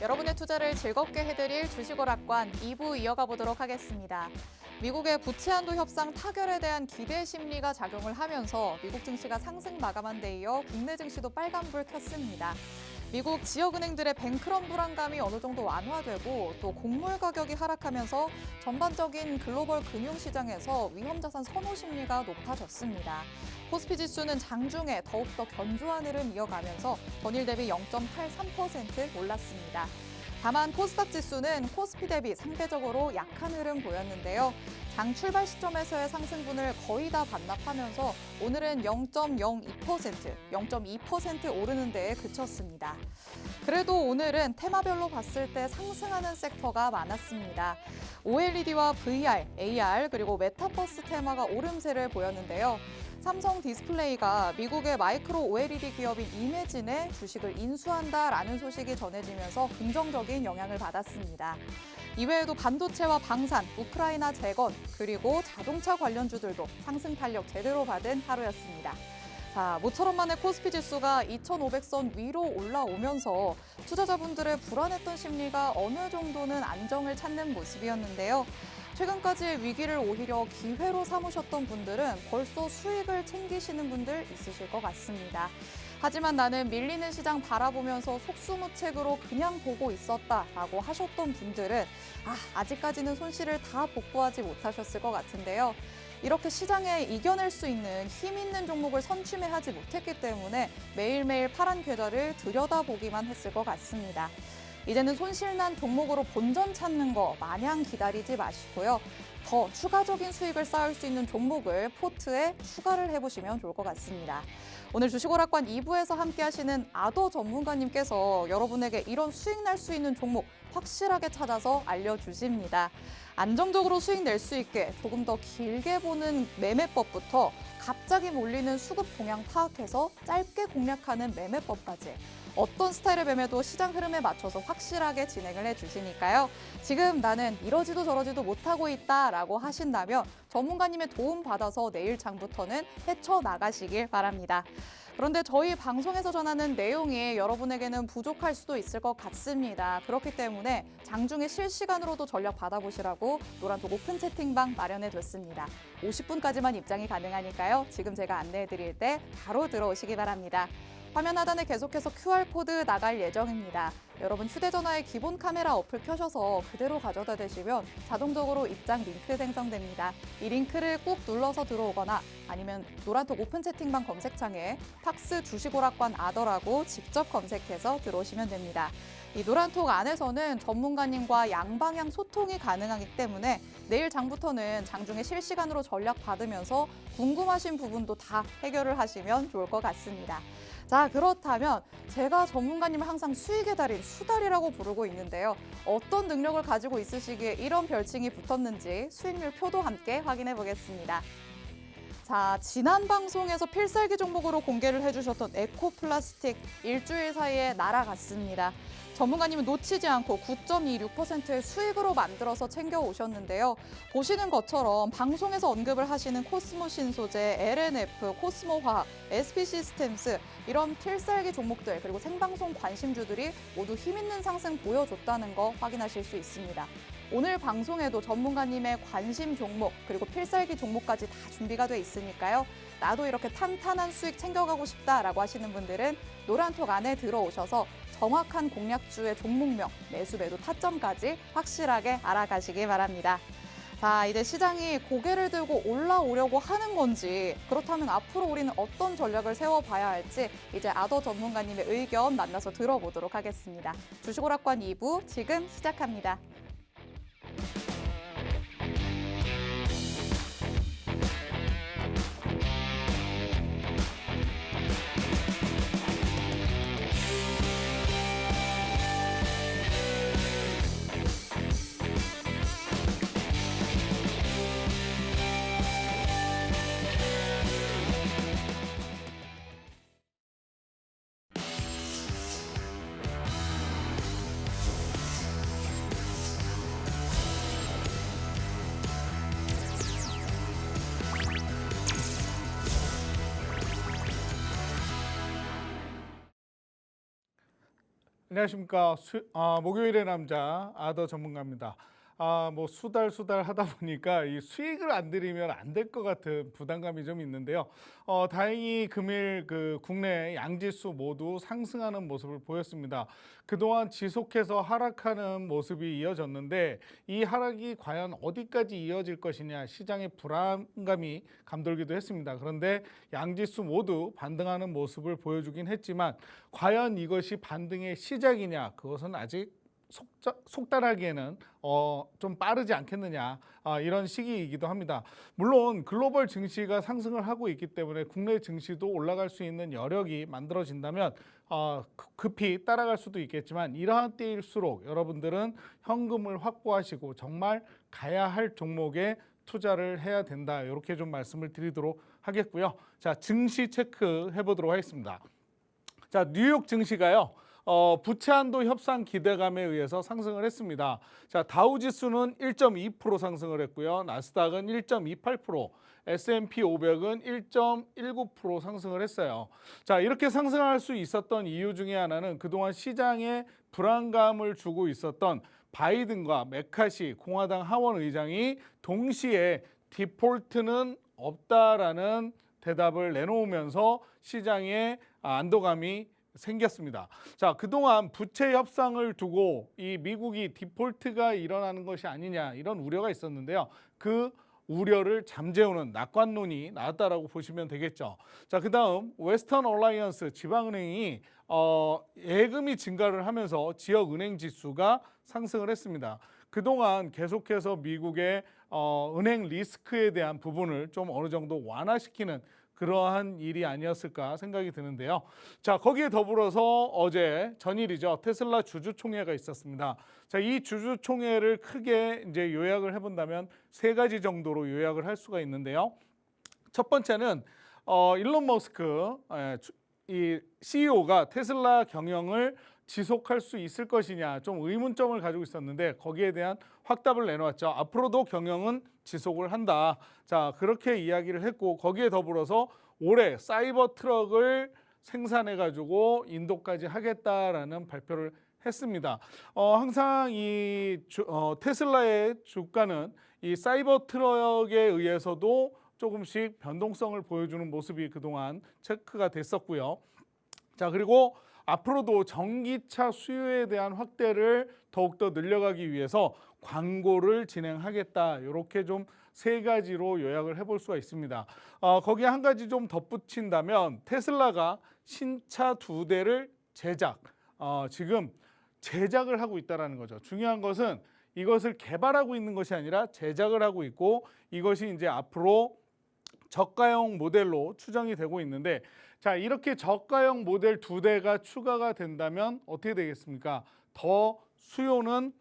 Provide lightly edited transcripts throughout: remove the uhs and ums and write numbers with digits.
여러분의 투자를 즐겁게 해드릴 주식오락관 2부 이어가 보도록 하겠습니다. 미국의 부채 한도 협상 타결에 대한 기대 심리가 작용을 하면서 미국 증시가 상승 마감한 데 이어 국내 증시도 빨간불 켰습니다. 미국 지역은행들의 뱅크런 불안감이 어느 정도 완화되고 또 곡물 가격이 하락하면서 전반적인 글로벌 금융시장에서 위험자산 선호 심리가 높아졌습니다. 코스피 지수는 장중에 더욱더 견조한 흐름 이어가면서 전일 대비 0.83% 올랐습니다. 다만 코스닥 지수는 코스피 대비 상대적으로 약한 흐름 보였는데요. 장 출발 시점에서의 상승분을 거의 다 반납하면서 오늘은 0.02% 오르는 데에 그쳤습니다. 그래도 오늘은 테마별로 봤을 때 상승하는 섹터가 많았습니다. OLED와 VR, AR 그리고 메타버스 테마가 오름세를 보였는데요. 삼성 디스플레이가 미국의 마이크로 OLED 기업인 이매진의 주식을 인수한다라는 소식이 전해지면서 긍정적인 영향을 받았습니다. 이외에도 반도체와 방산, 우크라이나 재건, 그리고 자동차 관련주들도 상승 탄력 제대로 받은 하루였습니다. 자, 모처럼 만에 코스피 지수가 2,500선 위로 올라오면서 투자자분들의 불안했던 심리가 어느 정도는 안정을 찾는 모습이었는데요. 최근까지의 위기를 오히려 기회로 삼으셨던 분들은 벌써 수익을 챙기시는 분들 있으실 것 같습니다. 하지만 나는 밀리는 시장 바라보면서 속수무책으로 그냥 보고 있었다라고 하셨던 분들은 아직까지는 손실을 다 복구하지 못하셨을 것 같은데요. 이렇게 시장에 이겨낼 수 있는 힘 있는 종목을 선취매하지 못했기 때문에 매일매일 파란 계좌를 들여다보기만 했을 것 같습니다. 이제는 손실난 종목으로 본전 찾는 거 마냥 기다리지 마시고요. 더 추가적인 수익을 쌓을 수 있는 종목을 포트에 추가를 해보시면 좋을 것 같습니다. 오늘 주식오락관 2부에서 함께하시는 아더 전문가님께서 여러분에게 이런 수익 날 수 있는 종목 확실하게 찾아서 알려주십니다. 안정적으로 수익 낼 수 있게 조금 더 길게 보는 매매법부터 갑자기 몰리는 수급 동향 파악해서 짧게 공략하는 매매법까지 어떤 스타일의 매매도 시장 흐름에 맞춰서 확실하게 진행을 해주시니까요. 지금 나는 이러지도 저러지도 못하고 있다라고 하신다면 전문가님의 도움 받아서 내일 장부터는 헤쳐나가시길 바랍니다. 그런데 저희 방송에서 전하는 내용이 여러분에게는 부족할 수도 있을 것 같습니다. 그렇기 때문에 장중에 실시간으로도 전략 받아보시라고 노란톡 오픈 채팅방 마련해뒀습니다. 50분까지만 입장이 가능하니까요. 지금 제가 안내해드릴 때 바로 들어오시기 바랍니다. 화면 하단에 계속해서 QR코드 나갈 예정입니다. 여러분 휴대전화에 기본 카메라 어플 켜셔서 그대로 가져다 대시면 자동적으로 입장 링크 생성됩니다. 이 링크를 꾹 눌러서 들어오거나 아니면 노란톡 오픈 채팅방 검색창에 팍스 주식오락관 아더라고 직접 검색해서 들어오시면 됩니다. 이 노란톡 안에서는 전문가님과 양방향 소통이 가능하기 때문에 내일 장부터는 장중에 실시간으로 전략 받으면서 궁금하신 부분도 다 해결을 하시면 좋을 것 같습니다. 자, 그렇다면 제가 전문가님을 항상 수익의 달인, 수달이라고 부르고 있는데요. 어떤 능력을 가지고 있으시기에 이런 별칭이 붙었는지 수익률 표도 함께 확인해 보겠습니다. 자, 지난 방송에서 필살기 종목으로 공개를 해주셨던 에코플라스틱 일주일 사이에 날아갔습니다. 전문가님은 놓치지 않고 9.26%의 수익으로 만들어서 챙겨오셨는데요. 보시는 것처럼 방송에서 언급을 하시는 코스모 신소재, LNF, 코스모화학, SP시스템스 이런 필살기 종목들 그리고 생방송 관심주들이 모두 힘있는 상승 보여줬다는 거 확인하실 수 있습니다. 오늘 방송에도 전문가님의 관심 종목 그리고 필살기 종목까지 다 준비가 돼 있으니까요. 나도 이렇게 탄탄한 수익 챙겨가고 싶다라고 하시는 분들은 노란톡 안에 들어오셔서 정확한 공략주의 종목명, 매수 매도 타점까지 확실하게 알아가시기 바랍니다. 자, 이제 시장이 고개를 들고 올라오려고 하는 건지 그렇다면 앞으로 우리는 어떤 전략을 세워봐야 할지 이제 아더 전문가님의 의견 만나서 들어보도록 하겠습니다. 주식오락관 2부 지금 시작합니다. 안녕하십니까. 목요일의 남자 아더 전문가입니다. 수달 하다 보니까 이 수익을 안 들이면 안 될 것 같은 부담감이 좀 있는데요. 다행히 금일 국내 양지수 모두 상승하는 모습을 보였습니다. 그동안 지속해서 하락하는 모습이 이어졌는데 이 하락이 과연 어디까지 이어질 것이냐 시장의 불안감이 감돌기도 했습니다. 그런데 양지수 모두 반등하는 모습을 보여주긴 했지만 과연 이것이 반등의 시작이냐 그것은 아직 속단하기에는 좀 빠르지 않겠느냐 이런 시기이기도 합니다. 물론 글로벌 증시가 상승을 하고 있기 때문에 국내 증시도 올라갈 수 있는 여력이 만들어진다면 급히 따라갈 수도 있겠지만 이러한 때일수록 여러분들은 현금을 확보하시고 정말 가야 할 종목에 투자를 해야 된다. 이렇게 좀 말씀을 드리도록 하겠고요. 자, 증시 체크해 보도록 하겠습니다. 자, 뉴욕 증시가요. 부채 한도 협상 기대감에 의해서 상승을 했습니다. 자, 다우 지수는 1.2% 상승을 했고요. 나스닥은 1.28%, S&P 500은 1.19% 상승을 했어요. 자, 이렇게 상승할 수 있었던 이유 중에 하나는 그동안 시장에 불안감을 주고 있었던 바이든과 메카시 공화당 하원 의장이 동시에 디폴트는 없다라는 대답을 내놓으면서 시장에 안도감이 생겼습니다. 자, 그동안 부채 협상을 두고 이 미국이 디폴트가 일어나는 것이 아니냐 이런 우려가 있었는데요. 그 우려를 잠재우는 낙관론이 나왔다라고 보시면 되겠죠. 자, 그다음 웨스턴 얼라이언스 지방은행이 예금이 증가를 하면서 지역 은행 지수가 상승을 했습니다. 그동안 계속해서 미국의 은행 리스크에 대한 부분을 좀 어느 정도 완화시키는 그러한 일이 아니었을까 생각이 드는데요. 자, 거기에 더불어서 어제 전일이죠. 테슬라 주주총회가 있었습니다. 자, 이 주주총회를 크게 이제 요약을 해본다면 세 가지 정도로 요약을 할 수가 있는데요. 첫 번째는 일론 머스크 이 CEO가 테슬라 경영을 지속할 수 있을 것이냐 좀 의문점을 가지고 있었는데 거기에 대한 확답을 내놓았죠. 앞으로도 경영은 지속을 한다. 자, 그렇게 이야기를 했고 거기에 더불어서 올해 사이버 트럭을 생산해 가지고 인도까지 하겠다라는 발표를 했습니다. 항상 이 테슬라의 주가는 이 사이버 트럭에 의해서도 조금씩 변동성을 보여주는 모습이 그동안 체크가 됐었고요. 자, 그리고 앞으로도 전기차 수요에 대한 확대를 더욱더 늘려가기 위해서 광고를 진행하겠다. 이렇게 좀 세 가지로 요약을 해볼 수가 있습니다. 거기에 한 가지 좀 덧붙인다면 테슬라가 신차 2대를 지금 제작을 하고 있다는 거죠. 중요한 것은 이것을 개발하고 있는 것이 아니라 제작을 하고 있고 이것이 이제 앞으로 저가형 모델로 추정이 되고 있는데 자, 이렇게 저가형 모델 2대가 추가가 된다면 어떻게 되겠습니까? 더 수요는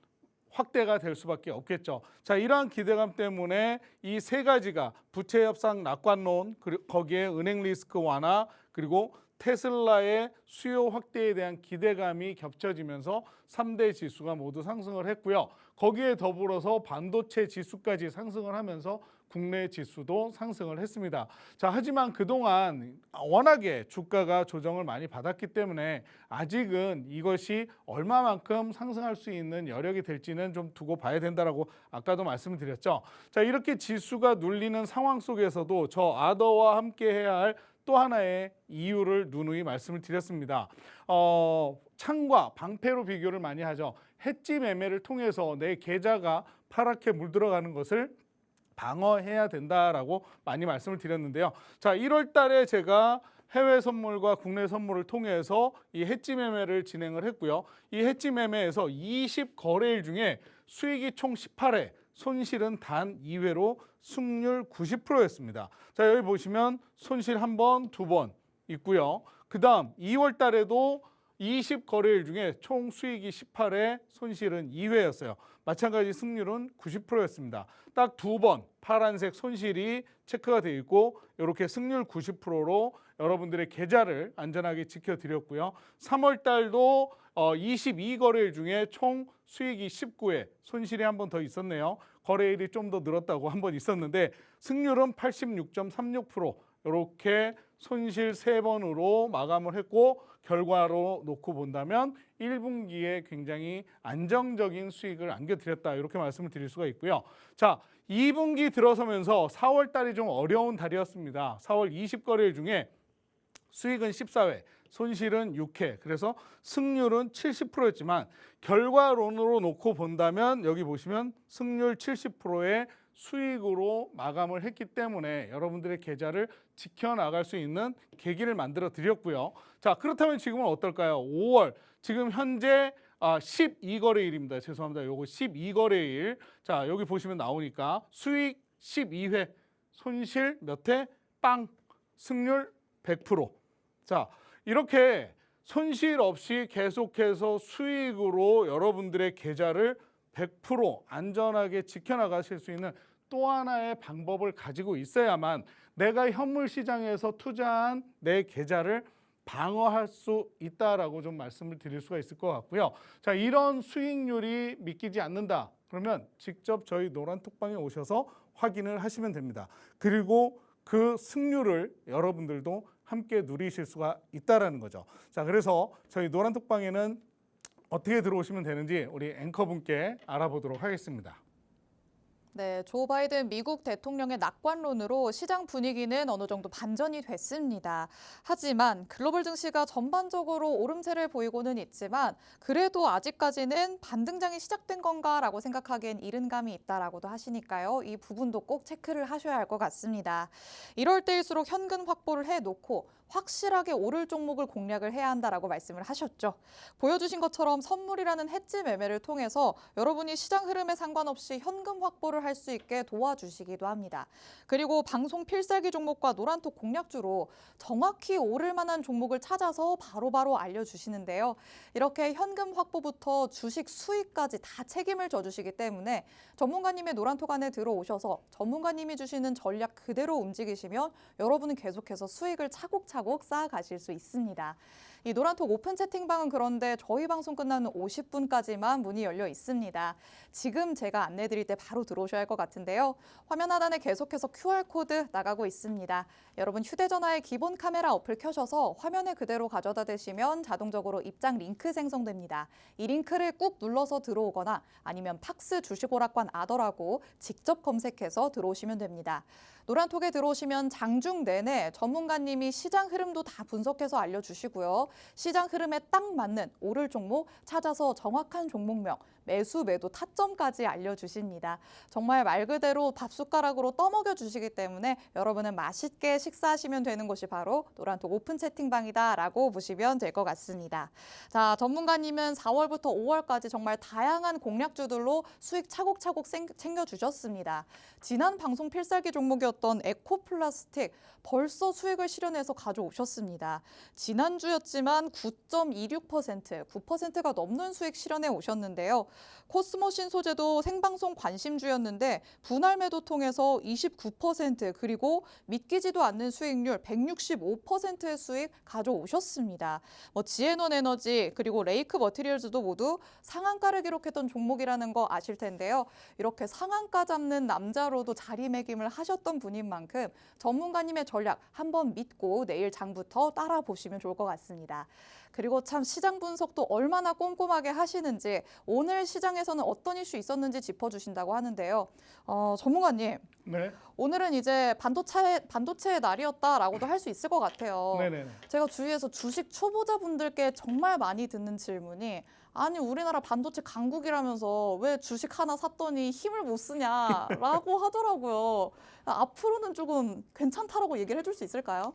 확대가 될 수밖에 없겠죠. 자, 이러한 기대감 때문에 이 세 가지가 부채 협상 낙관론, 그리고 거기에 은행 리스크 완화, 그리고 테슬라의 수요 확대에 대한 기대감이 겹쳐지면서 3대 지수가 모두 상승을 했고요. 거기에 더불어서 반도체 지수까지 상승을 하면서 국내 지수도 상승을 했습니다. 자, 하지만 그동안 워낙에 주가가 조정을 많이 받았기 때문에 아직은 이것이 얼마만큼 상승할 수 있는 여력이 될지는 좀 두고 봐야 된다라고 아까도 말씀을 드렸죠. 자, 이렇게 지수가 눌리는 상황 속에서도 저 아더와 함께 해야 할 또 하나의 이유를 누누이 말씀을 드렸습니다. 창과 방패로 비교를 많이 하죠. 해지 매매를 통해서 내 계좌가 파랗게 물들어가는 것을 방어해야 된다라고 많이 말씀을 드렸는데요. 자, 1월 달에 제가 해외 선물과 국내 선물을 통해서 이 해지 매매를 진행을 했고요. 이 해지 매매에서 20거래일 중에 수익이 총 18회, 손실은 단 2회로 승률 90%였습니다. 자, 여기 보시면 손실 1번, 2번 있고요. 그 다음 2월 달에도 20거래일 중에 총 수익이 18회, 손실은 2회였어요. 마찬가지 승률은 90%였습니다. 딱 2번 파란색 손실이 체크가 되어 있고 이렇게 승률 90%로 여러분들의 계좌를 안전하게 지켜드렸고요. 3월 달도 22거래일 중에 총 수익이 19회, 손실이 한 번 더 있었네요. 거래일이 좀 더 늘었다고 한 번 있었는데 승률은 86.36%, 이렇게 손실 3번으로 마감을 했고 결과로 놓고 본다면 1분기에 굉장히 안정적인 수익을 안겨드렸다 이렇게 말씀을 드릴 수가 있고요. 자, 2분기 들어서면서 4월 달이 좀 어려운 달이었습니다. 4월 20거래일 중에 수익은 14회, 손실은 6회, 그래서 승률은 70%였지만 결과론으로 놓고 본다면 여기 보시면 승률 70%의 수익으로 마감을 했기 때문에 여러분들의 계좌를 지켜나갈 수 있는 계기를 만들어 드렸고요. 자, 그렇다면 지금은 어떨까요? 5월, 지금 현재 12거래일입니다. 죄송합니다. 요거 12거래일. 자, 여기 보시면 나오니까 수익 12회, 손실 몇 회? 빵! 승률 100%. 자, 이렇게 손실 없이 계속해서 수익으로 여러분들의 계좌를 100% 안전하게 지켜나가실 수 있는 또 하나의 방법을 가지고 있어야만 내가 현물 시장에서 투자한 내 계좌를 방어할 수 있다라고 좀 말씀을 드릴 수가 있을 것 같고요. 자, 이런 수익률이 믿기지 않는다. 그러면 직접 저희 노란톡방에 오셔서 확인을 하시면 됩니다. 그리고 그 승률을 여러분들도 함께 누리실 수가 있다라는 거죠. 자, 그래서 저희 노란톡방에는 어떻게 들어오시면 되는지 우리 앵커분께 알아보도록 하겠습니다. 네, 조 바이든 미국 대통령의 낙관론으로 시장 분위기는 어느 정도 반전이 됐습니다. 하지만 글로벌 증시가 전반적으로 오름세를 보이고는 있지만 그래도 아직까지는 반등장이 시작된 건가라고 생각하기엔 이른 감이 있다라고도 하시니까요. 이 부분도 꼭 체크를 하셔야 할 것 같습니다. 이럴 때일수록 현금 확보를 해놓고 확실하게 오를 종목을 공략을 해야 한다라고 말씀을 하셨죠. 보여주신 것처럼 선물이라는 해지 매매를 통해서 여러분이 시장 흐름에 상관없이 현금 확보를 할 수 있게 도와주시기도 합니다. 그리고 방송 필살기 종목과 노란톡 공략주로 정확히 오를 만한 종목을 찾아서 바로바로 알려주시는데요. 이렇게 현금 확보부터 주식 수익까지 다 책임을 져주시기 때문에 전문가님의 노란톡 안에 들어오셔서 전문가님이 주시는 전략 그대로 움직이시면 여러분은 계속해서 수익을 차곡차곡 쌓아가실 수 있습니다. 이 노란톡 오픈 채팅방은 그런데 저희 방송 끝나는 50분까지만 문이 열려 있습니다. 지금 제가 안내드릴 때 바로 들어오셔야 할 것 같은데요. 화면 하단에 계속해서 QR코드 나가고 있습니다. 여러분 휴대전화의 기본 카메라 어플 켜셔서 화면에 그대로 가져다 대시면 자동적으로 입장 링크 생성됩니다. 이 링크를 꾹 눌러서 들어오거나 아니면 팍스 주식오락관 아더라고 직접 검색해서 들어오시면 됩니다. 노란톡에 들어오시면 장중 내내 전문가님이 시장 흐름도 다 분석해서 알려주시고요. 시장 흐름에 딱 맞는 오를 종목 찾아서 정확한 종목명, 매수, 매도, 타점까지 알려주십니다. 정말 말 그대로 밥숟가락으로 떠먹여 주시기 때문에 여러분은 맛있게 식사하시면 되는 곳이 바로 노란톡 오픈 채팅방이다라고 보시면 될 것 같습니다. 자, 전문가님은 4월부터 5월까지 정말 다양한 공략주들로 수익 차곡차곡 챙겨주셨습니다. 지난 방송 필살기 종목이었던 에코플라스틱 벌써 수익을 실현해서 가져오셨습니다. 지난주였지만 9.26%, 9%가 넘는 수익 실현해 오셨는데요. 코스모 신소재도 생방송 관심주였는데 분할 매도 통해서 29% 그리고 믿기지도 않는 수익률 165%의 수익 가져오셨습니다. 지에논 에너지 그리고 레이크 머티리얼즈도 모두 상한가를 기록했던 종목이라는 거 아실 텐데요. 이렇게 상한가 잡는 남자로도 자리매김을 하셨던 분인 만큼 전문가님의 전략 한번 믿고 내일 장부터 따라 보시면 좋을 것 같습니다. 그리고 참 시장 분석도 얼마나 꼼꼼하게 하시는지 오늘 시장에서는 어떤 이슈 있었는지 짚어주신다고 하는데요. 전문가님, 네. 오늘은 이제 반도체의 날이었다라고도 할 수 있을 것 같아요. 네네. 제가 주위에서 주식 초보자분들께 정말 많이 듣는 질문이 아니 우리나라 반도체 강국이라면서 왜 주식 하나 샀더니 힘을 못 쓰냐라고 하더라고요. 앞으로는 조금 괜찮다라고 얘기를 해줄 수 있을까요?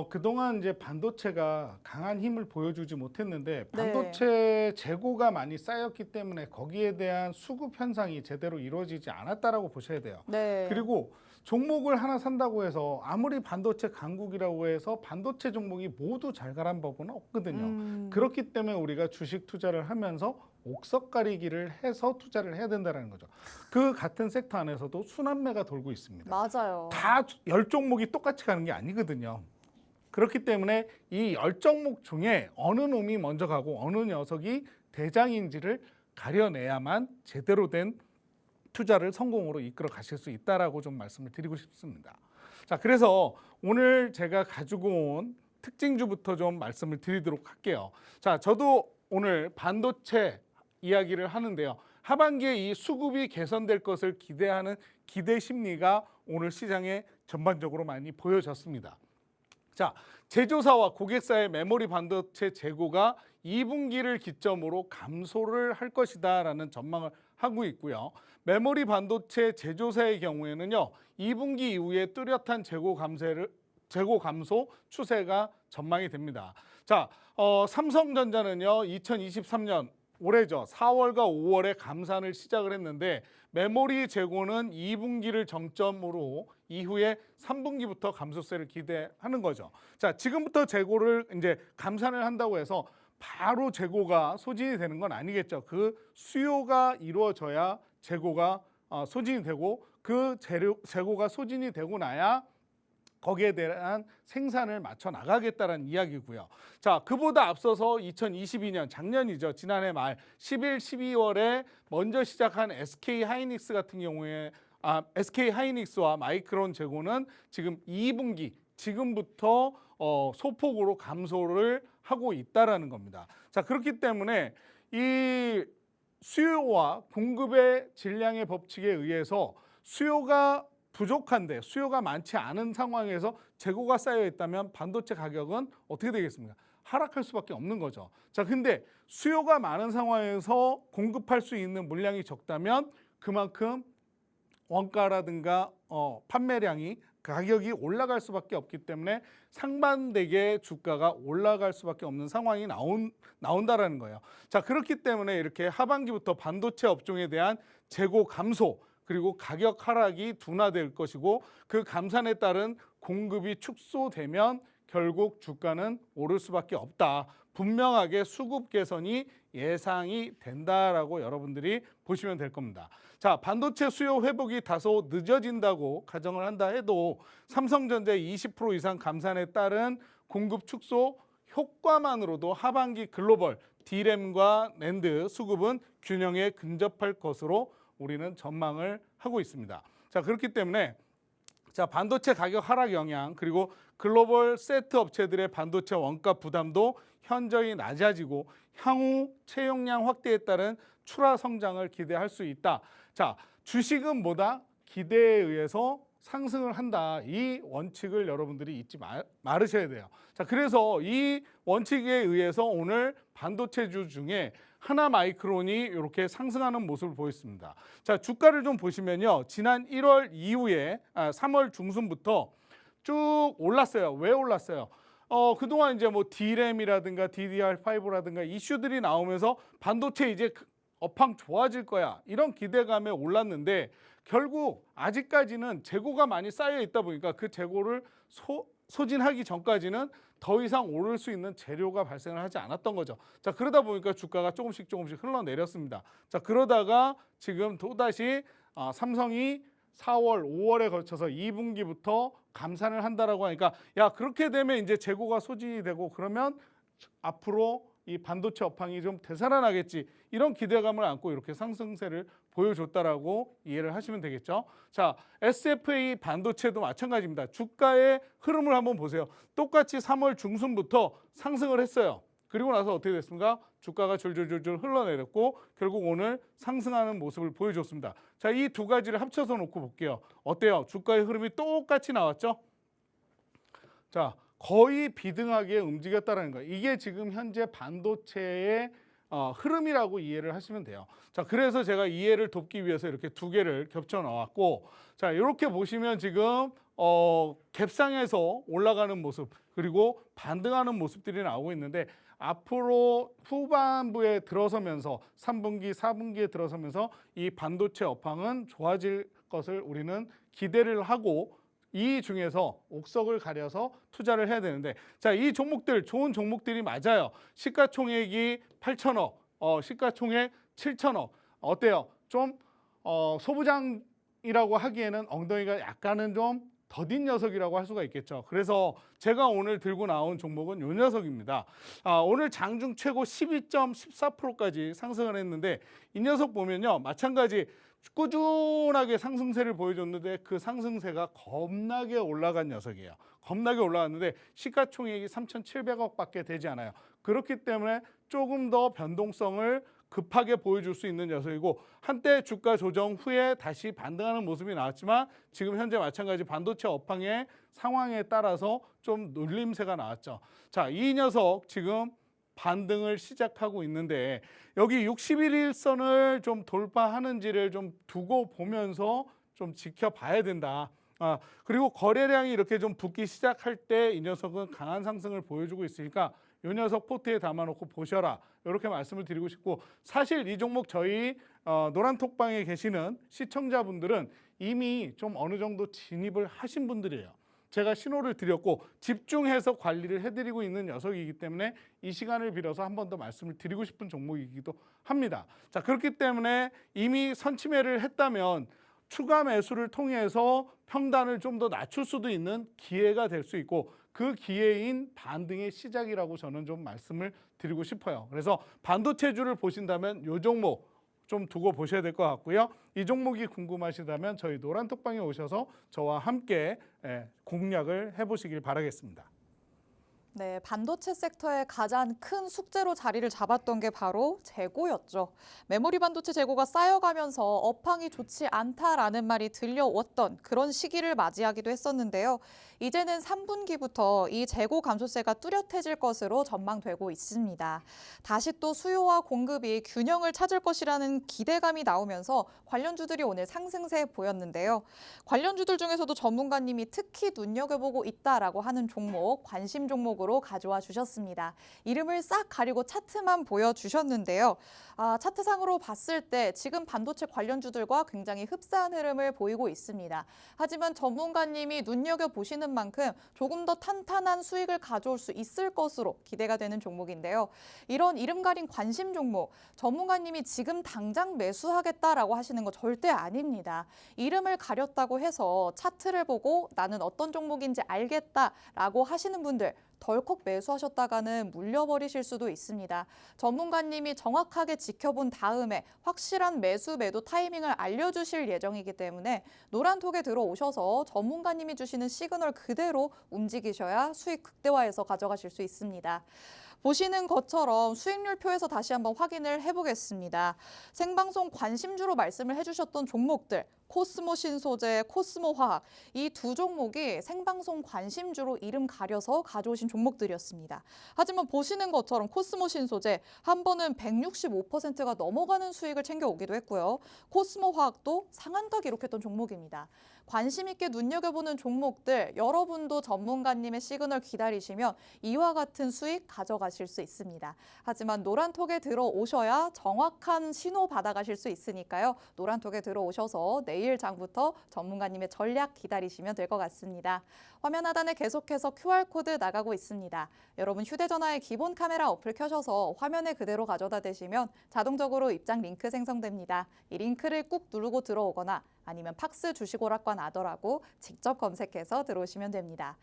그동안 이제 반도체가 강한 힘을 보여주지 못했는데 네. 반도체 재고가 많이 쌓였기 때문에 거기에 대한 수급 현상이 제대로 이루어지지 않았다라고 보셔야 돼요. 네. 그리고 종목을 하나 산다고 해서 아무리 반도체 강국이라고 해서 반도체 종목이 모두 잘 가란 법은 없거든요. 그렇기 때문에 우리가 주식 투자를 하면서 옥석 가리기를 해서 투자를 해야 된다는 거죠. 그 같은 섹터 안에서도 순환매가 돌고 있습니다. 맞아요. 다 10종목이 똑같이 가는 게 아니거든요. 그렇기 때문에 이 10종목 중에 어느 놈이 먼저 가고 어느 녀석이 대장인지를 가려내야만 제대로 된 투자를 성공으로 이끌어 가실 수 있다라고 좀 말씀을 드리고 싶습니다. 자, 그래서 오늘 제가 가지고 온 특징주부터 좀 말씀을 드리도록 할게요. 자, 저도 오늘 반도체 이야기를 하는데요. 하반기에 이 수급이 개선될 것을 기대하는 기대 심리가 오늘 시장에 전반적으로 많이 보여졌습니다. 자, 제조사와 고객사의 메모리 반도체 재고가 2분기를 기점으로 감소를 할 것이다라는 전망을 하고 있고요. 메모리 반도체 제조사의 경우에는요, 2분기 이후에 뚜렷한 재고 감소 추세가 전망이 됩니다. 자, 삼성전자는요, 2023년 올해죠. 4월과 5월에 감산을 시작을 했는데 메모리 재고는 2분기를 정점으로 이후에 3분기부터 감소세를 기대하는 거죠. 자, 지금부터 재고를 이제 감산을 한다고 해서 바로 재고가 소진이 되는 건 아니겠죠. 그 수요가 이루어져야 재고가 소진이 되고 그 재고가 소진이 되고 나야 거기에 대한 생산을 맞춰 나가겠다는 이야기고요. 자, 그보다 앞서서 2022년 작년이죠. 지난해 말 11, 12월에 먼저 시작한 SK 하이닉스 같은 경우에 SK 하이닉스와 마이크론 재고는 지금 2분기 지금부터 소폭으로 감소를 하고 있다라는 겁니다. 자, 그렇기 때문에 이 수요와 공급의 질량의 법칙에 의해서 수요가 부족한데 수요가 많지 않은 상황에서 재고가 쌓여 있다면 반도체 가격은 어떻게 되겠습니까? 하락할 수밖에 없는 거죠. 자, 근데 수요가 많은 상황에서 공급할 수 있는 물량이 적다면 그만큼 원가라든가 판매량이 가격이 올라갈 수밖에 없기 때문에 상반되게 주가가 올라갈 수밖에 없는 상황이 나온다라는 거예요. 자, 그렇기 때문에 이렇게 하반기부터 반도체 업종에 대한 재고 감소 그리고 가격 하락이 둔화될 것이고 그 감산에 따른 공급이 축소되면 결국 주가는 오를 수밖에 없다. 분명하게 수급 개선이 예상이 된다라고 여러분들이 보시면 될 겁니다. 자, 반도체 수요 회복이 다소 늦어진다고 가정을 한다 해도 삼성전자의 20% 이상 감산에 따른 공급 축소 효과만으로도 하반기 글로벌 D램과 낸드 수급은 균형에 근접할 것으로 우리는 전망을 하고 있습니다. 자, 그렇기 때문에 자, 반도체 가격 하락 영향 그리고 글로벌 세트 업체들의 반도체 원가 부담도 현저히 낮아지고 향후 채용량 확대에 따른 추라 성장을 기대할 수 있다. 자, 주식은 뭐다? 기대에 의해서 상승을 한다. 이 원칙을 여러분들이 잊지 말으셔야 돼요. 자, 그래서 이 원칙에 의해서 오늘 반도체주 중에 하나마이크론이 이렇게 상승하는 모습을 보였습니다. 자, 주가를 좀 보시면요. 지난 1월 이후에 3월 중순부터 쭉 올랐어요. 왜 올랐어요? 그동안 이제 뭐 D램이라든가 DDR5라든가 이슈들이 나오면서 반도체 이제 업황 좋아질 거야. 이런 기대감에 올랐는데 결국 아직까지는 재고가 많이 쌓여 있다 보니까 그 재고를 소진하기 전까지는 더 이상 오를 수 있는 재료가 발생을 하지 않았던 거죠. 자, 그러다 보니까 주가가 조금씩 흘러내렸습니다. 자, 그러다가 지금 또다시 삼성이 4월, 5월에 걸쳐서 2분기부터 감산을 한다라고 하니까 야, 그렇게 되면 이제 재고가 소진이 되고 그러면 앞으로 이 반도체 업황이 좀 되살아나겠지. 이런 기대감을 안고 이렇게 상승세를 보여줬다라고 이해를 하시면 되겠죠. 자, SFA 반도체도 마찬가지입니다. 주가의 흐름을 한번 보세요. 똑같이 3월 중순부터 상승을 했어요. 그리고 나서 어떻게 됐습니까? 주가가 줄줄줄줄 흘러내렸고 결국 오늘 상승하는 모습을 보여줬습니다. 자, 이 두 가지를 합쳐서 놓고 볼게요. 어때요? 주가의 흐름이 똑같이 나왔죠? 자, 거의 비등하게 움직였다는 거예요. 이게 지금 현재 반도체의 흐름이라고 이해를 하시면 돼요. 자, 그래서 제가 이해를 돕기 위해서 이렇게 두 개를 겹쳐 넣었고, 자, 이렇게 보시면 지금 갭상에서 올라가는 모습 그리고 반등하는 모습들이 나오고 있는데 앞으로 후반부에 들어서면서 3분기, 4분기에 들어서면서 이 반도체 업황은 좋아질 것을 우리는 기대를 하고 이 중에서 옥석을 가려서 투자를 해야 되는데 자, 이 종목들 좋은 종목들이 맞아요. 시가총액이 8천억, 시가총액 7천억. 어때요? 좀 소부장이라고 하기에는 엉덩이가 약간은 좀 더딘 녀석이라고 할 수가 있겠죠. 그래서 제가 오늘 들고 나온 종목은 이 녀석입니다. 오늘 장중 최고 12.14%까지 상승을 했는데 이 녀석 보면요. 마찬가지 꾸준하게 상승세를 보여줬는데 그 상승세가 겁나게 올라간 녀석이에요. 겁나게 올라갔는데 시가총액이 3,700억밖에 되지 않아요. 그렇기 때문에 조금 더 변동성을 급하게 보여줄 수 있는 녀석이고 한때 주가 조정 후에 다시 반등하는 모습이 나왔지만 지금 현재 마찬가지 반도체 업황의 상황에 따라서 좀 눌림세가 나왔죠. 자, 이 녀석 지금 반등을 시작하고 있는데 여기 61일선을 좀 돌파하는지를 좀 두고 보면서 좀 지켜봐야 된다. 그리고 거래량이 이렇게 좀 붙기 시작할 때 이 녀석은 강한 상승을 보여주고 있으니까 이 녀석 포트에 담아놓고 보셔라. 이렇게 말씀을 드리고 싶고 사실 이 종목 저희 노란톡방에 계시는 시청자분들은 이미 좀 어느 정도 진입을 하신 분들이에요. 제가 신호를 드렸고 집중해서 관리를 해드리고 있는 녀석이기 때문에 이 시간을 빌어서 한 번 더 말씀을 드리고 싶은 종목이기도 합니다. 자, 그렇기 때문에 이미 선침해를 했다면 추가 매수를 통해서 평단을 좀 더 낮출 수도 있는 기회가 될 수 있고 그 기회인 반등의 시작이라고 저는 좀 말씀을 드리고 싶어요. 그래서 반도체주를 보신다면 이 종목 좀 두고 보셔야 될 것 같고요. 이 종목이 궁금하시다면 저희 노란톡방에 오셔서 저와 함께 공략을 해보시길 바라겠습니다. 네, 반도체 섹터의 가장 큰 숙제로 자리를 잡았던 게 바로 재고였죠. 메모리 반도체 재고가 쌓여가면서 업황이 좋지 않다라는 말이 들려왔던 그런 시기를 맞이하기도 했었는데요. 이제는 3분기부터 이 재고 감소세가 뚜렷해질 것으로 전망되고 있습니다. 다시 또 수요와 공급이 균형을 찾을 것이라는 기대감이 나오면서 관련주들이 오늘 상승세 보였는데요. 관련주들 중에서도 전문가님이 특히 눈여겨보고 있다라고 하는 종목, 관심 종목으로 가져와 주셨습니다. 이름을 싹 가리고 차트만 보여주셨는데요. 차트상으로 봤을 때 지금 반도체 관련주들과 굉장히 흡사한 흐름을 보이고 있습니다. 하지만 전문가님이 눈여겨보시는 만큼 조금 더 탄탄한 수익을 가져올 수 있을 것으로 기대가 되는 종목인데요. 이런 이름 가린 관심 종목, 전문가님이 지금 당장 매수하겠다라고 하시는 거 절대 아닙니다. 이름을 가렸다고 해서 차트를 보고 나는 어떤 종목인지 알겠다라고 하시는 분들 덜컥 매수하셨다가는 물려버리실 수도 있습니다. 전문가님이 정확하게 지켜본 다음에 확실한 매수 매도 타이밍을 알려주실 예정이기 때문에 노란톡에 들어오셔서 전문가님이 주시는 시그널 그대로 움직이셔야 수익 극대화해서 가져가실 수 있습니다. 보시는 것처럼 수익률표에서 다시 한번 확인을 해보겠습니다. 생방송 관심주로 말씀을 해주셨던 종목들, 코스모 신소재, 코스모 화학 이 두 종목이 생방송 관심주로 이름 가려서 가져오신 종목들이었습니다. 하지만 보시는 것처럼 코스모 신소재 한 번은 165%가 넘어가는 수익을 챙겨오기도 했고요. 코스모 화학도 상한가 기록했던 종목입니다. 관심 있게 눈여겨보는 종목들 여러분도 전문가님의 시그널 기다리시면 이와 같은 수익 가져가실 수 있습니다. 하지만 노란톡에 들어오셔야 정확한 신호 받아가실 수 있으니까요. 노란톡에 들어오셔서 내일 장부터 전문가님의 전략 기다리시면 될 것 같습니다. 화면 하단에 계속해서 QR코드 나가고 있습니다. 여러분 휴대전화에 기본 카메라 어플 켜셔서 화면에 그대로 가져다 대시면 자동적으로 입장 링크 생성됩니다. 이 링크를 꾹 누르고 들어오거나 아니면 팍스 주식오락관 아더라고 직접 검색해서 들어오시면 됩니다.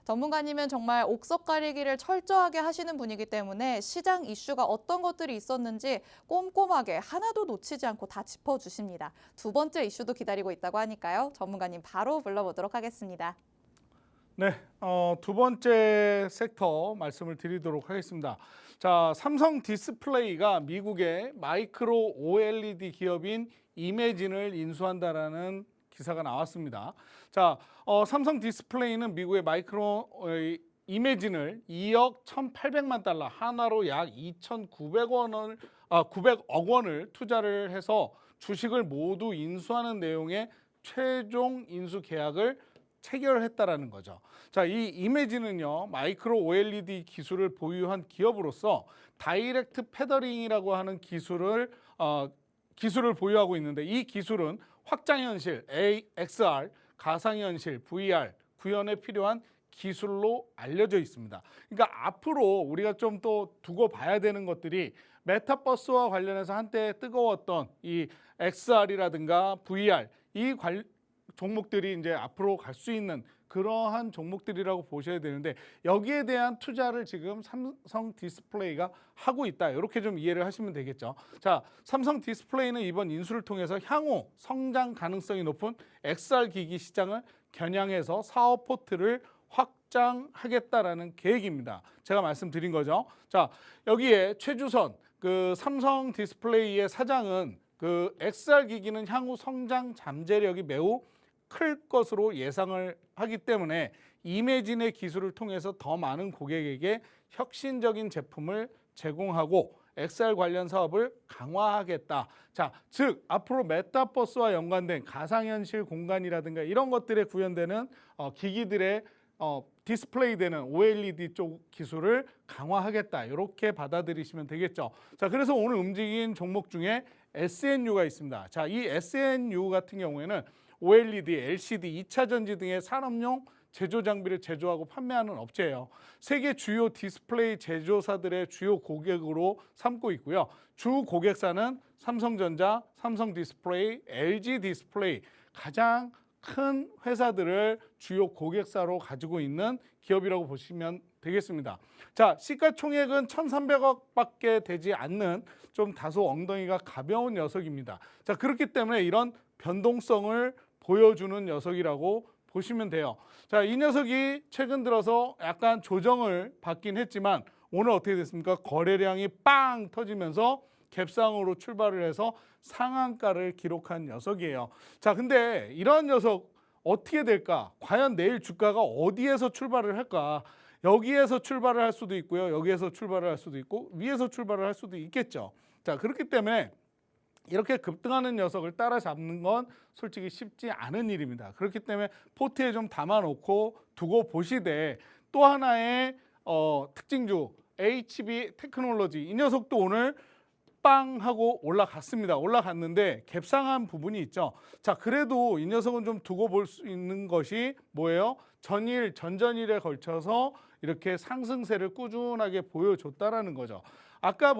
전문가님은 정말 옥석 가리기를 철저하게 하시는 분이기 때문에 시장 이슈가 어떤 것들이 있었는지 꼼꼼하게 하나도 놓치지 않고 다 짚어주십니다. 두 번째 이슈도 기다리고 있다고 하니까요. 전문가님 바로 불러보도록 하겠습니다. 네, 두 번째 섹터 말씀을 드리도록 하겠습니다. 자, 삼성 디스플레이가 미국의 마이크로 OLED 기업인 이매진을 인수한다라는 기사가 나왔습니다. 자, 삼성 디스플레이는 미국의 마이크로 이매진을 2억 1,800만 달러 하나로 약 900억 원을 투자를 해서 주식을 모두 인수하는 내용의 최종 인수 계약을 체결했다라는 거죠. 자, 이 이매진은요, 마이크로 OLED 기술을 보유한 기업으로서 다이렉트 패더링이라고 하는 기술을 보유하고 있는데 이 기술은 확장현실, XR, 가상현실, VR 구현에 필요한 기술로 알려져 있습니다. 그러니까 앞으로 우리가 좀 또 두고 봐야 되는 것들이 메타버스와 관련해서 한때 뜨거웠던 이 XR이라든가 VR 이 종목들이 이제 앞으로 갈 수 있는 그러한 종목들이라고 보셔야 되는데 여기에 대한 투자를 지금 삼성 디스플레이가 하고 있다. 이렇게 좀 이해를 하시면 되겠죠. 자, 삼성 디스플레이는 이번 인수를 통해서 향후 성장 가능성이 높은 XR 기기 시장을 겨냥해서 사업 포트를 확장하겠다라는 계획입니다. 제가 말씀드린 거죠. 자, 여기에 최주선 그 삼성 디스플레이의 사장은 그 XR 기기는 향후 성장 잠재력이 매우 클 것으로 예상을 하기 때문에 이매진의 기술을 통해서 더 많은 고객에게 혁신적인 제품을 제공하고 XR 관련 사업을 강화하겠다. 자, 즉 앞으로 메타버스와 연관된 가상현실 공간이라든가 이런 것들에 구현되는 기기들의 디스플레이 되는 OLED 쪽 기술을 강화하겠다. 이렇게 받아들이시면 되겠죠. 자, 그래서 오늘 움직인 종목 중에 SNU가 있습니다. 자, 이 SNU 같은 경우에는 OLED, LCD, 2차 전지 등의 산업용 제조 장비를 제조하고 판매하는 업체예요. 세계 주요 디스플레이 제조사들의 주요 고객으로 삼고 있고요. 주 고객사는 삼성전자, 삼성 디스플레이, LG 디스플레이 가장 큰 회사들을 주요 고객사로 가지고 있는 기업이라고 보시면 되겠습니다. 자, 시가총액은 1,300억밖에 되지 않는 좀 다소 엉덩이가 가벼운 녀석입니다. 자, 그렇기 때문에 이런 변동성을 보여주는 녀석이라고 보시면 돼요. 자, 이 녀석이 최근 들어서 약간 조정을 받긴 했지만 오늘 어떻게 됐습니까? 거래량이 빵 터지면서 갭상으로 출발을 해서 상한가를 기록한 녀석이에요. 자, 근데 이런 녀석 어떻게 될까? 과연 내일 주가가 어디에서 출발을 할까? 여기에서 출발을 할 수도 있고요. 여기에서 출발을 할 수도 있고 위에서 출발을 할 수도 있겠죠. 자, 그렇기 때문에 이렇게 급등하는 녀석을 따라잡는 건 솔직히 쉽지 않은 일입니다. 그렇기 때문에 포트에 좀 담아놓고 두고 보시되 또 하나의 특징주 HB 테크놀로지 이 녀석도 오늘 빵 하고 올라갔습니다. 올라갔는데 갭상한 부분이 있죠. 자, 그래도 이 녀석은 좀 두고 볼 수 있는 것이 뭐예요? 전일, 전전일에 걸쳐서 이렇게 상승세를 꾸준하게 보여줬다라는 거죠. 아까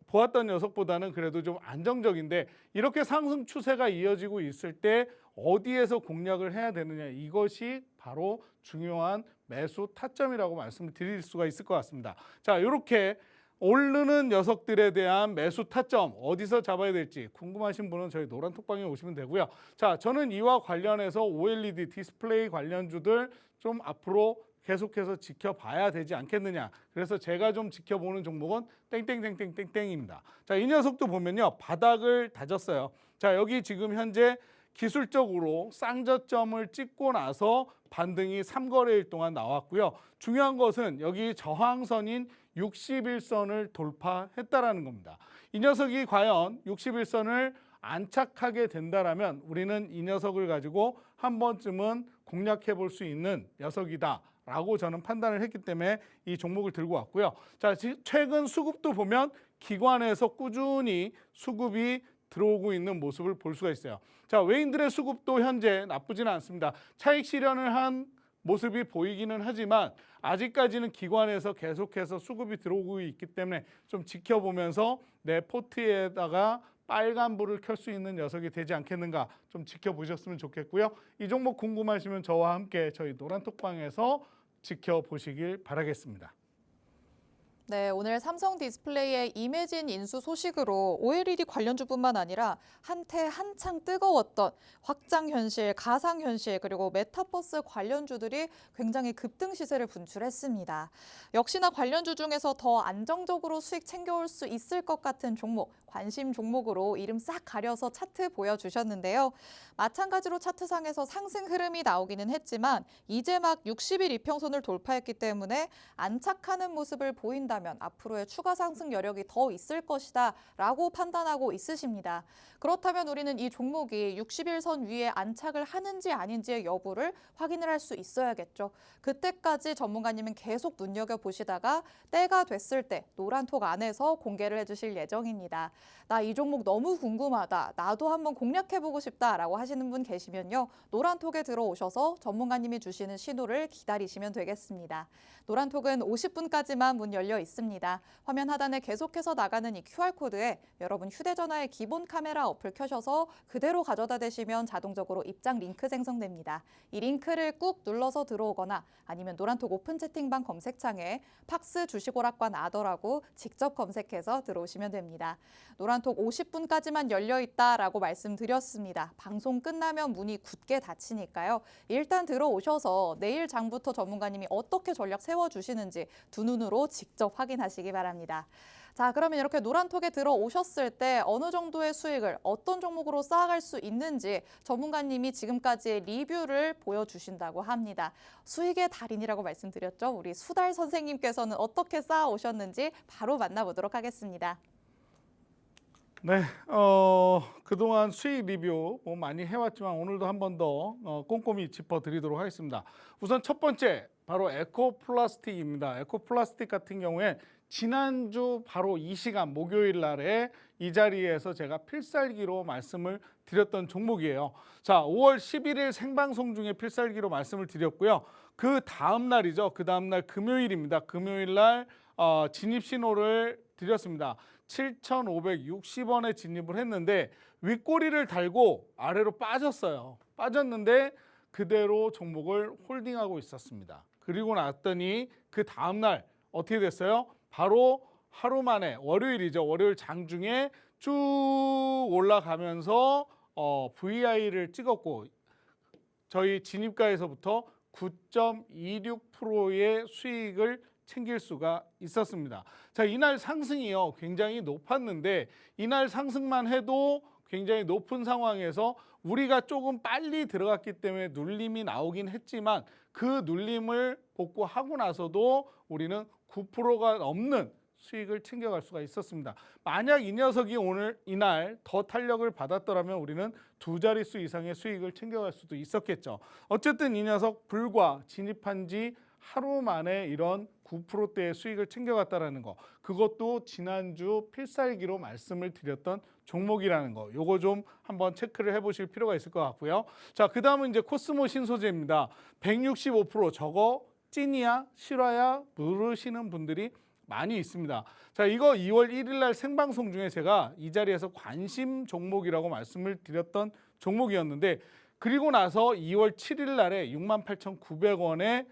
보았던 녀석보다는 그래도 좀 안정적인데 이렇게 상승 추세가 이어지고 있을 때 어디에서 공략을 해야 되느냐 이것이 바로 중요한 매수 타점이라고 말씀을 드릴 수가 있을 것 같습니다. 자, 이렇게 오르는 녀석들에 대한 매수 타점 어디서 잡아야 될지 궁금하신 분은 저희 노란톡방에 오시면 되고요. 자, 저는 이와 관련해서 OLED 디스플레이 관련주들 좀 앞으로 계속해서 지켜봐야 되지 않겠느냐. 그래서 제가 좀 지켜보는 종목은 땡땡땡땡땡땡입니다. 자, 이 녀석도 보면요. 바닥을 다졌어요. 자, 여기 지금 현재 기술적으로 쌍저점을 찍고 나서 반등이 3거래일 동안 나왔고요. 중요한 것은 여기 저항선인 61선을 돌파했다라는 겁니다. 이 녀석이 과연 61선을 안착하게 된다라면 우리는 이 녀석을 가지고 한 번쯤은 공략해 볼 수 있는 녀석이다. 라고 저는 판단을 했기 때문에 이 종목을 들고 왔고요. 자, 최근 수급도 보면 기관에서 꾸준히 수급이 들어오고 있는 모습을 볼 수가 있어요. 자, 외인들의 수급도 현재 나쁘지는 않습니다. 차익 실현을 한 모습이 보이기는 하지만 아직까지는 기관에서 계속해서 수급이 들어오고 있기 때문에 좀 지켜보면서 내 포트에다가 빨간불을 켤 수 있는 녀석이 되지 않겠는가 좀 지켜보셨으면 좋겠고요. 이 종목 궁금하시면 저와 함께 저희 노란톡방에서 지켜보시길 바라겠습니다. 네, 오늘 삼성 디스플레이의 이매진 인수 소식으로 OLED 관련주뿐만 아니라 한때 한창 뜨거웠던 확장현실, 가상현실 그리고 메타버스 관련주들이 굉장히 급등 시세를 분출했습니다. 역시나 관련주 중에서 더 안정적으로 수익 챙겨올 수 있을 것 같은 종목, 관심 종목으로 이름 싹 가려서 차트 보여주셨는데요. 마찬가지로 차트상에서 상승 흐름이 나오기는 했지만 이제 막 60일 이평선을 돌파했기 때문에 안착하는 모습을 보인다면 앞으로의 추가 상승 여력이 더 있을 것이다 라고 판단하고 있으십니다. 그렇다면 우리는 이 종목이 60일선 위에 안착을 하는지 아닌지의 여부를 확인을 할 수 있어야겠죠. 그때까지 전문가님은 계속 눈여겨보시다가 때가 됐을 때 노란톡 안에서 공개를 해주실 예정입니다. 나 이 종목 너무 궁금하다. 나도 한번 공략해보고 싶다라고 하시는 분 계시면요. 노란톡에 들어오셔서 전문가님이 주시는 신호를 기다리시면 되겠습니다. 노란톡은 50분까지만 문 열려 있습니다. 있습니다. 화면 하단에 계속해서 나가는 이 QR코드에 여러분 휴대전화의 기본 카메라 어플 켜셔서 그대로 가져다 대시면 자동적으로 입장 링크 생성됩니다. 이 링크를 꾹 눌러서 들어오거나 아니면 노란톡 오픈 채팅방 검색창에 팍스 주식오락관 아더라고 직접 검색해서 들어오시면 됩니다. 노란톡 50분까지만 열려 있다라고 말씀드렸습니다. 방송 끝나면 문이 굳게 닫히니까요. 일단 들어오셔서 내일 장부터 전문가님이 어떻게 전략 세워주시는지 두 눈으로 직접 확인하시기 바랍니다. 자, 그러면 이렇게 노란톡에 들어오셨을 때 어느 정도의 수익을 어떤 종목으로 쌓아갈 수 있는지 전문가님이 지금까지의 리뷰를 보여주신다고 합니다. 수익의 달인이라고 말씀드렸죠. 우리 수달 선생님께서는 어떻게 쌓아오셨는지 바로 만나보도록 하겠습니다. 네, 그동안 수익 리뷰 많이 해왔지만 오늘도 한 번 더 꼼꼼히 짚어드리도록 하겠습니다. 우선 첫 번째, 바로 에코플라스틱입니다. 에코플라스틱 같은 경우에 지난주 바로 이 시간 목요일 날에 이 자리에서 제가 필살기로 말씀을 드렸던 종목이에요. 자, 5월 11일 생방송 중에 필살기로 말씀을 드렸고요. 그 다음 날이죠. 그 다음 날 금요일입니다. 금요일 날 진입 신호를 드렸습니다. 7,560원에 진입을 했는데 윗꼬리를 달고 아래로 빠졌어요. 빠졌는데 그대로 종목을 홀딩하고 있었습니다. 그리고 났더니 그 다음 날 어떻게 됐어요? 바로 하루 만에 월요일이죠. 월요일 장중에 쭉 올라가면서 VI를 찍었고 저희 진입가에서부터 9.26%의 수익을 챙길 수가 있었습니다. 자, 이날 상승이요 굉장히 높았는데 이날 상승만 해도 굉장히 높은 상황에서 우리가 조금 빨리 들어갔기 때문에 눌림이 나오긴 했지만 그 눌림을 복구하고 나서도 우리는 9%가 넘는 수익을 챙겨갈 수가 있었습니다. 만약 이 녀석이 오늘 이날 더 탄력을 받았더라면 우리는 두 자릿수 이상의 수익을 챙겨갈 수도 있었겠죠. 어쨌든 이 녀석 불과 진입한 지 하루 만에 이런 9%대의 수익을 챙겨갔다라는 거, 그것도 지난주 필살기로 말씀을 드렸던 종목이라는 거, 요거 좀 한번 체크를 해보실 필요가 있을 것 같고요. 자, 그 다음은 이제 코스모 신소재입니다. 165% 저거 찐이야 실화야 모르시는 분들이 많이 있습니다. 자, 이거 2월 1일 날 생방송 중에 제가 이 자리에서 관심 종목이라고 말씀을 드렸던 종목이었는데 그리고 나서 2월 7일 날에 68,900원에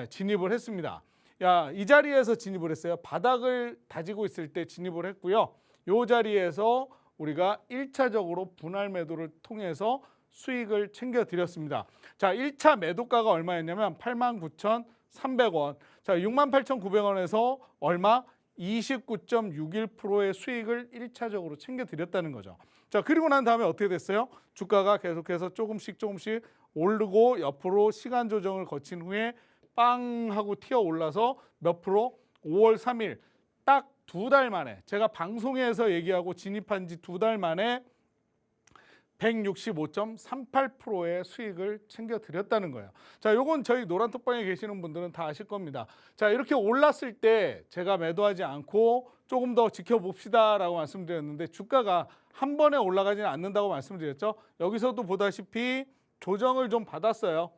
진입을 했습니다. 야, 이 자리에서 진입을 했어요. 바닥을 다지고 있을 때 진입을 했고요. 이 자리에서 우리가 1차적으로 분할 매도를 통해서 수익을 챙겨드렸습니다. 자, 1차 매도가가 얼마였냐면 89,300원. 자, 68,900원에서 얼마? 29.61%의 수익을 1차적으로 챙겨드렸다는 거죠. 자, 그리고 난 다음에 어떻게 됐어요? 주가가 계속해서 조금씩 오르고 옆으로 시간 조정을 거친 후에 빵 하고 튀어 올라서 몇 프로? 5월 3일 딱 2달 만에 제가 방송에서 얘기하고 진입한 지 2달 만에 165.38%의 수익을 챙겨드렸다는 거예요. 자, 요건 저희 노란톡방에 계시는 분들은 다 아실 겁니다. 자, 이렇게 올랐을 때 제가 매도하지 않고 조금 더 지켜봅시다 라고 말씀드렸는데 주가가 한 번에 올라가지는 않는다고 말씀드렸죠. 여기서도 보다시피 조정을 좀 받았어요.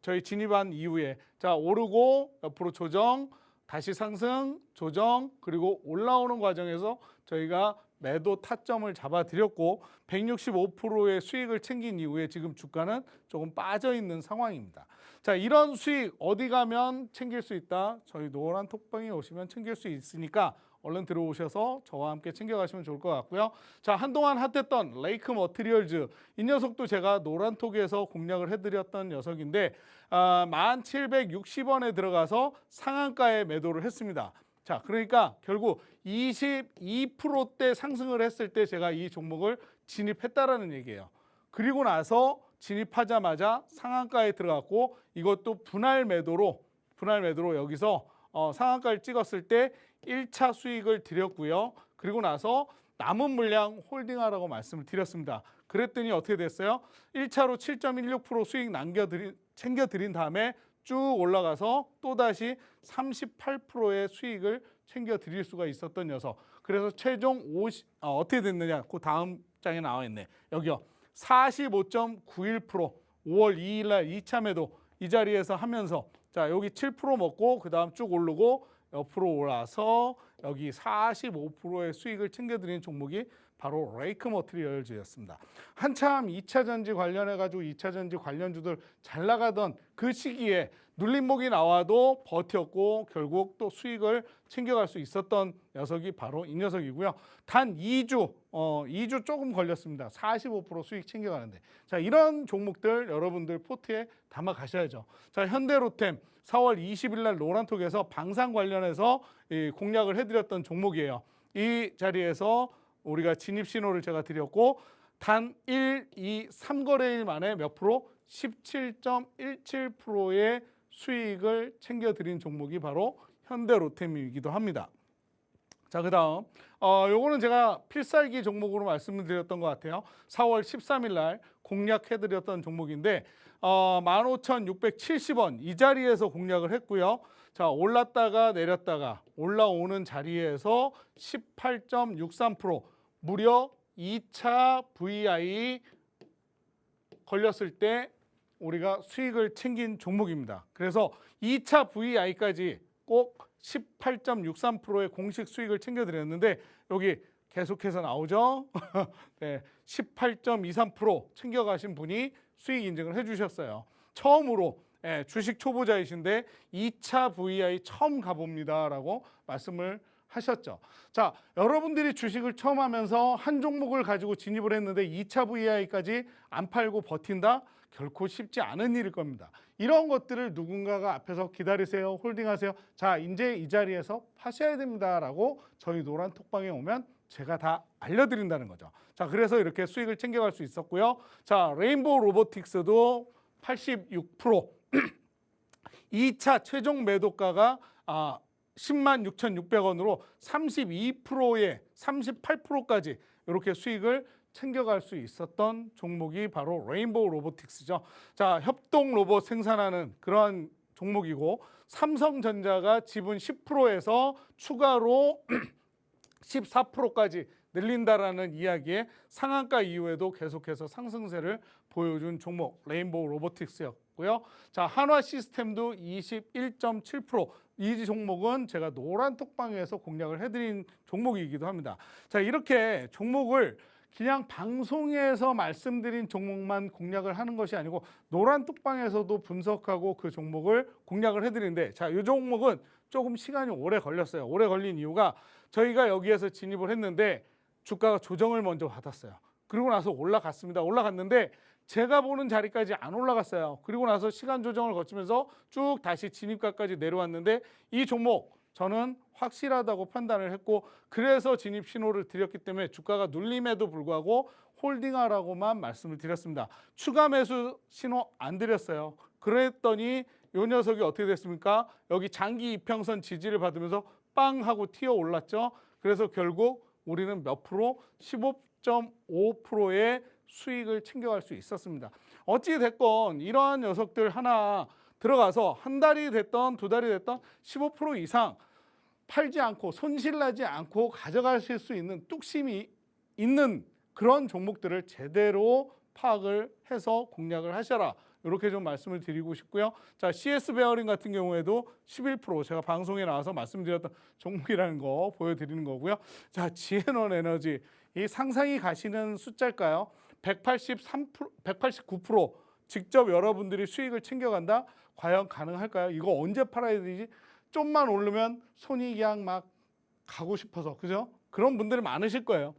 저희 진입한 이후에. 자, 오르고 옆으로 조정, 다시 상승, 조정, 그리고 올라오는 과정에서 저희가 매도 타점을 잡아드렸고 165%의 수익을 챙긴 이후에 지금 주가는 조금 빠져있는 상황입니다. 자, 이런 수익 어디 가면 챙길 수 있다? 저희 노란톡방에 오시면 챙길 수 있으니까 얼른 들어오셔서 저와 함께 챙겨가시면 좋을 것 같고요. 자, 한동안 핫했던 레이크 머티리얼즈, 이 녀석도 제가 노란톡에서 공략을 해드렸던 녀석인데 1760원에 들어가서 상한가에 매도를 했습니다. 자, 그러니까 결국 22%대 상승을 했을 때 제가 이 종목을 진입했다라는 얘기예요. 그리고 나서 진입하자마자 상한가에 들어갔고 이것도 분할 매도로 여기서 상한가를 찍었을 때 1차 수익을 드렸고요. 그리고 나서 남은 물량 홀딩하라고 말씀을 드렸습니다. 그랬더니 어떻게 됐어요? 1차로 7.16% 수익 챙겨드린 다음에 쭉 올라가서 또다시 38%의 수익을 챙겨드릴 수가 있었던 녀석. 그래서 최종 어떻게 됐느냐? 그 다음 장에 나와 있네. 여기요. 45.91% 5월 2일 날 2차 매도 이 자리에서 하면서 자, 여기 7% 먹고 그 다음 쭉 오르고 옆으로 올라서 여기 45%의 수익을 챙겨드린 종목이 바로 레이크 머티리얼즈였습니다. 한참 2차 전지 관련해가지고 2차 전지 관련주들 잘 나가던 그 시기에 눌림목이 나와도 버텼고 결국 또 수익을 챙겨갈 수 있었던 녀석이 바로 이 녀석이고요. 단 2주 조금 걸렸습니다. 45% 수익 챙겨가는데. 자, 이런 종목들 여러분들 포트에 담아 가셔야죠. 자, 현대로템 4월 20일 날 노란톡에서 방산 관련해서 공략을 해드렸던 종목이에요. 이 자리에서 우리가 진입 신호를 제가 드렸고 단 1, 2, 3거래일 만에 몇 프로? 17.17%의 수익을 챙겨드린 종목이 바로 현대로템이기도 합니다. 자, 그다음 요거는 제가 필살기 종목으로 말씀을 드렸던 것 같아요. 4월 13일 날 공략해드렸던 종목인데 15,670원 이 자리에서 공략을 했고요. 자, 올랐다가 내렸다가 올라오는 자리에서 18.63% 무려 2차 VI 걸렸을 때 우리가 수익을 챙긴 종목입니다. 그래서 2차 VI까지 꼭 18.63%의 공식 수익을 챙겨드렸는데 여기 계속해서 나오죠. 네, 18.23% 챙겨가신 분이 수익 인증을 해주셨어요. 처음으로 주식 초보자이신데 2차 VI 처음 가봅니다라고 말씀을 하셨죠. 자, 여러분들이 주식을 처음 하면서 한 종목을 가지고 진입을 했는데 2차 VI까지 안 팔고 버틴다? 결코 쉽지 않은 일일 겁니다. 이런 것들을 누군가가 앞에서 기다리세요, 홀딩하세요. 자, 이제 이 자리에서 파셔야 됩니다라고 저희 노란 톡방에 오면 제가 다 알려드린다는 거죠. 자, 그래서 이렇게 수익을 챙겨갈 수 있었고요. 자, 레인보우 로보틱스도 86% 2차 최종 매도가가 10만 6,600원으로 32%에 38%까지 이렇게 수익을 챙겨갈 수 있었던 종목이 바로 레인보우 로보틱스죠. 자, 협동 로봇 생산하는 그러한 종목이고 삼성전자가 지분 10%에서 추가로 14%까지 늘린다라는 이야기에 상한가 이후에도 계속해서 상승세를 보여준 종목 레인보우 로보틱스였고요. 자, 한화 시스템도 21.7%. 이 종목은 제가 노란 톡방에서 공략을 해드린 종목이기도 합니다. 자, 이렇게 종목을 그냥 방송에서 말씀드린 종목만 공략을 하는 것이 아니고 노란 톡방에서도 분석하고 그 종목을 공략을 해드리는데 자, 이 종목은 조금 시간이 오래 걸렸어요. 오래 걸린 이유가 저희가 여기에서 진입을 했는데 주가가 조정을 먼저 받았어요. 그리고 나서 올라갔습니다. 올라갔는데 제가 보는 자리까지 안 올라갔어요. 그리고 나서 시간 조정을 거치면서 쭉 다시 진입가까지 내려왔는데 이 종목 저는 확실하다고 판단을 했고 그래서 진입 신호를 드렸기 때문에 주가가 눌림에도 불구하고 홀딩하라고만 말씀을 드렸습니다. 추가 매수 신호 안 드렸어요. 그랬더니 이 녀석이 어떻게 됐습니까? 여기 장기 이평선 지지를 받으면서 빵 하고 튀어 올랐죠. 그래서 결국 우리는 몇 프로? 15.5%의 수익을 챙겨갈 수 있었습니다. 어찌 됐건 이러한 녀석들 하나 들어가서 한 달이 됐던 두 달이 됐던 15% 이상 팔지 않고 손실나지 않고 가져가실 수 있는 뚝심이 있는 그런 종목들을 제대로 파악을 해서 공략을 하셔라. 이렇게 좀 말씀을 드리고 싶고요. 자, CS 베어링 같은 경우에도 11% 제가 방송에 나와서 말씀드렸던 종목이라는 거 보여드리는 거고요. 자, 지앤원 에너지 이 상상이 가시는 숫자일까요? 189% 직접 여러분들이 수익을 챙겨간다? 과연 가능할까요? 이거 언제 팔아야 되지? 좀만 오르면 손이 그냥 막 가고 싶어서 그죠? 그런 분들이 많으실 거예요.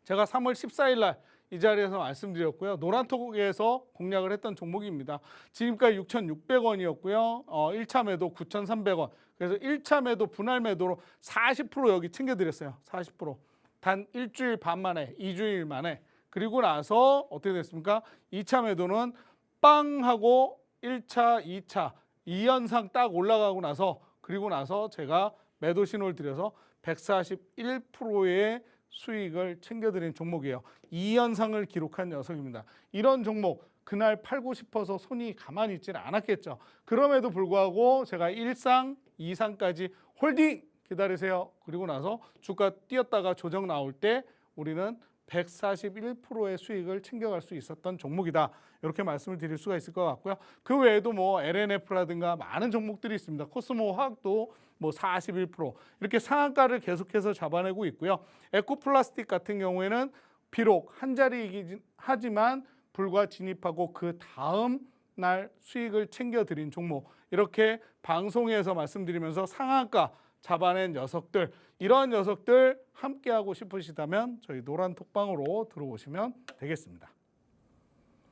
제가 3월 14일 날 이 자리에서 말씀드렸고요. 노란톡에서 공략을 했던 종목입니다. 지금까지 6,600원이었고요. 1차 매도 9,300원. 그래서 1차 매도 분할 매도로 40% 여기 챙겨드렸어요. 40%. 단 일주일 반 만에, 2주일 만에. 그리고 나서 어떻게 됐습니까? 2차 매도는 빵 하고 1차, 2차 2연상 딱 올라가고 나서 그리고 나서 제가 매도 신호를 드려서 141%의 수익을 챙겨드린 종목이에요. 2연상을 기록한 녀석입니다. 이런 종목 그날 팔고 싶어서 손이 가만히 있지는 않았겠죠. 그럼에도 불구하고 제가 1상, 2상까지 홀딩 기다리세요. 그리고 나서 주가 뛰었다가 조정 나올 때 우리는 141%의 수익을 챙겨갈 수 있었던 종목이다. 이렇게 말씀을 드릴 수가 있을 것 같고요. 그 외에도 뭐 LNF라든가 많은 종목들이 있습니다. 코스모 화학도 뭐 41% 이렇게 상한가를 계속해서 잡아내고 있고요. 에코플라스틱 같은 경우에는 비록 한 자리이긴 하지만 불과 진입하고 그 다음 날 수익을 챙겨드린 종목, 이렇게 방송에서 말씀드리면서 상한가 잡아낸 녀석들, 이런 녀석들 함께하고 싶으시다면 저희 노란 톡방으로 들어오시면 되겠습니다.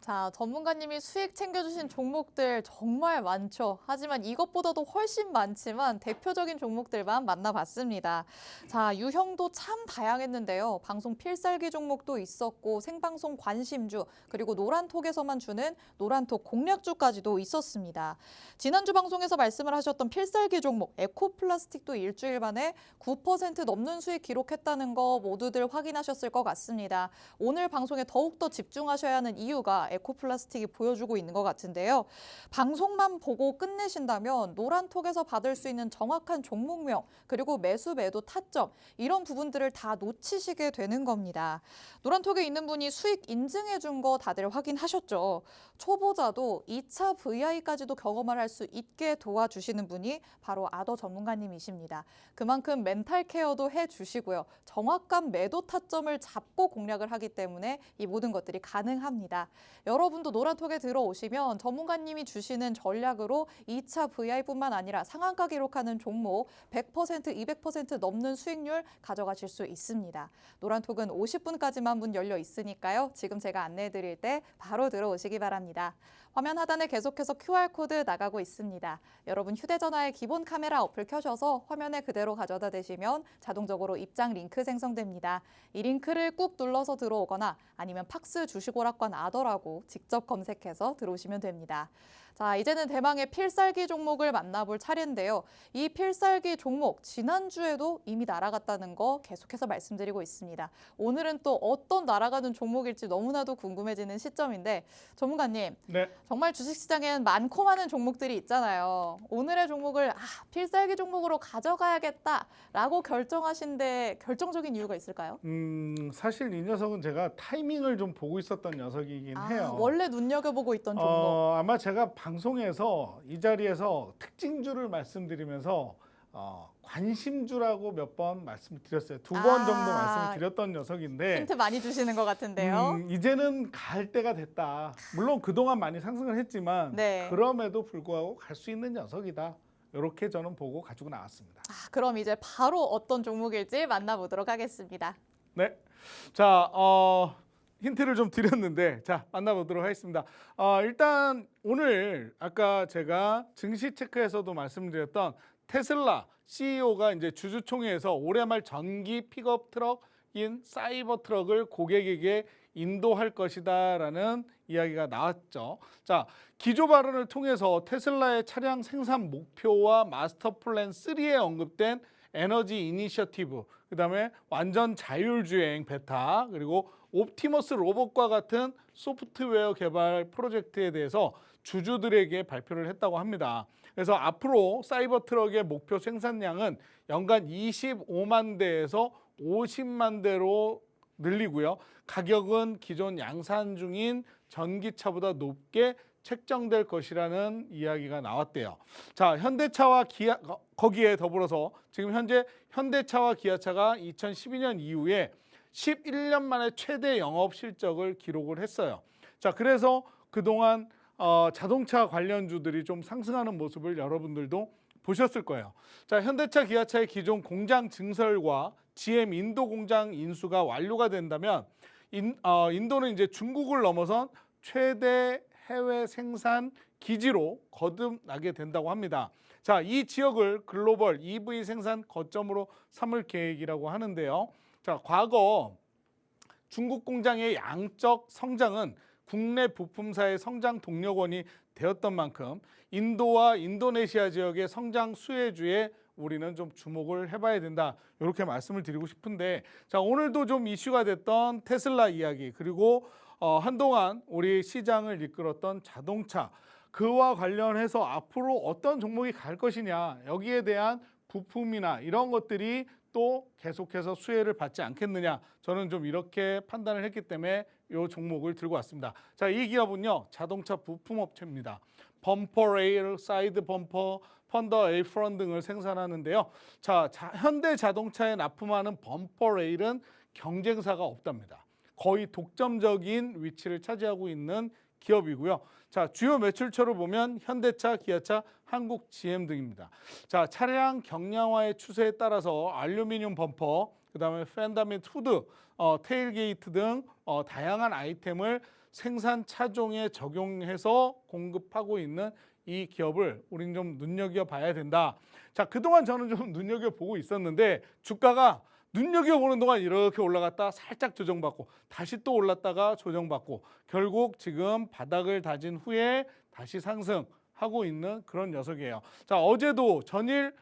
자, 전문가님이 수익 챙겨주신 종목들 정말 많죠. 하지만 이것보다도 훨씬 많지만 대표적인 종목들만 만나봤습니다. 자, 유형도 참 다양했는데요. 방송 필살기 종목도 있었고 생방송 관심주, 그리고 노란톡에서만 주는 노란톡 공략주까지도 있었습니다. 지난주 방송에서 말씀을 하셨던 필살기 종목 에코플라스틱도 일주일 만에 9% 넘는 수익 기록했다는 거 모두들 확인하셨을 것 같습니다. 오늘 방송에 더욱더 집중하셔야 하는 이유가 에코플라스틱이 보여주고 있는 것 같은데요. 방송만 보고 끝내신다면 노란톡에서 받을 수 있는 정확한 종목명, 그리고 매수 매도 타점, 이런 부분들을 다 놓치시게 되는 겁니다. 노란톡에 있는 분이 수익 인증해 준 거 다들 확인하셨죠? 초보자도 2차 VI까지도 경험을 할 수 있게 도와주시는 분이 바로 아더 전문가님이십니다. 그만큼 멘탈 케어도 해주시고요. 정확한 매도 타점을 잡고 공략을 하기 때문에 이 모든 것들이 가능합니다. 여러분도 노란톡에 들어오시면 전문가님이 주시는 전략으로 2차 VI뿐만 아니라 상한가 기록하는 종목 100%, 200% 넘는 수익률 가져가실 수 있습니다. 노란톡은 50분까지만 문 열려 있으니까요. 지금 제가 안내해드릴 때 바로 들어오시기 바랍니다. 화면 하단에 계속해서 QR코드 나가고 있습니다. 여러분 휴대전화에 기본 카메라 어플 켜셔서 화면에 그대로 가져다 대시면 자동적으로 입장 링크 생성됩니다. 이 링크를 꾹 눌러서 들어오거나 아니면 팍스 주식오락관 아더라고 직접 검색해서 들어오시면 됩니다. 자, 이제는 대망의 필살기 종목을 만나볼 차례인데요. 이 필살기 종목 지난주에도 이미 날아갔다는 거 계속해서 말씀드리고 있습니다. 오늘은 또 어떤 날아가는 종목일지 너무나도 궁금해지는 시점인데 전문가님, 네. 정말 주식시장엔 많고 많은 종목들이 있잖아요. 오늘의 종목을 필살기 종목으로 가져가야겠다라고 결정하신 데 결정적인 이유가 있을까요? 사실 이 녀석은 제가 타이밍을 좀 보고 있었던 녀석이긴 해요. 원래 눈여겨보고 있던 종목. 아마 제가 방송에서 이 자리에서 특징주를 말씀드리면서 관심주라고 몇 번 말씀드렸어요. 2번 정도 말씀을 드렸던 녀석인데 힌트 많이 주시는 것 같은데요. 이제는 갈 때가 됐다. 물론 그동안 많이 상승을 했지만 네. 그럼에도 불구하고 갈 수 있는 녀석이다. 이렇게 저는 보고 가지고 나왔습니다. 그럼 이제 바로 어떤 종목일지 만나보도록 하겠습니다. 네. 자, 힌트를 좀 드렸는데 자, 만나보도록 하겠습니다. 일단 오늘 아까 제가 증시 체크에서도 말씀드렸던 테슬라 CEO가 이제 주주총회에서 올해 말 전기 픽업 트럭인 사이버 트럭을 고객에게 인도할 것이다라는 이야기가 나왔죠. 자, 기조 발언을 통해서 테슬라의 차량 생산 목표와 마스터 플랜 3에 언급된 에너지 이니셔티브, 그다음에 완전 자율주행 베타, 그리고 옵티머스 로봇과 같은 소프트웨어 개발 프로젝트에 대해서 주주들에게 발표를 했다고 합니다. 그래서 앞으로 사이버 트럭의 목표 생산량은 연간 25만 대에서 50만 대로 늘리고요. 가격은 기존 양산 중인 전기차보다 높게 책정될 것이라는 이야기가 나왔대요. 자, 현대차와 기아 거기에 더불어서 지금 현재 현대차와 기아차가 2012년 이후에 11년 만에 최대 영업 실적을 기록을 했어요. 자, 그래서 그동안 자동차 관련주들이 좀 상승하는 모습을 여러분들도 보셨을 거예요. 자, 현대차, 기아차의 기존 공장 증설과 GM 인도 공장 인수가 완료가 된다면 인도는 이제 중국을 넘어선 최대 해외 생산 기지로 거듭나게 된다고 합니다. 자, 이 지역을 글로벌 EV 생산 거점으로 삼을 계획이라고 하는데요. 자, 과거 중국 공장의 양적 성장은 국내 부품사의 성장 동력원이 되었던 만큼 인도와 인도네시아 지역의 성장 수혜주에 우리는 좀 주목을 해봐야 된다. 이렇게 말씀을 드리고 싶은데, 자, 오늘도 좀 이슈가 됐던 테슬라 이야기, 그리고 한동안 우리 시장을 이끌었던 자동차, 그와 관련해서 앞으로 어떤 종목이 갈 것이냐, 여기에 대한 부품이나 이런 것들이 수급도 계속해서 수혜를 받지 않겠느냐. 저는 좀 이렇게 판단을 했기 때문에 이 종목을 들고 왔습니다. 자, 이 기업은요. 자동차 부품업체입니다. 범퍼 레일, 사이드 범퍼, 펀더 에이프런 등을 생산하는데요. 자, 현대 자동차에 납품하는 범퍼 레일은 경쟁사가 없답니다. 거의 독점적인 위치를 차지하고 있는 기업이고요. 자, 주요 매출처를 보면 현대차, 기아차, 한국 GM 등입니다. 자, 차량 경량화의 추세에 따라서 알루미늄 범퍼, 그다음에 펜더 및 후드, 테일게이트 등 다양한 아이템을 생산 차종에 적용해서 공급하고 있는 이 기업을 우린 좀 눈여겨봐야 된다. 자, 그동안 저는 좀 눈여겨보고 있었는데 주가가 눈여겨보는 동안 이렇게 올라갔다 살짝 조정받고 다시 또 올랐다가 조정받고 결국 지금 바닥을 다진 후에 다시 상승하고 있는 그런 녀석이에요. 자, 어제도 전일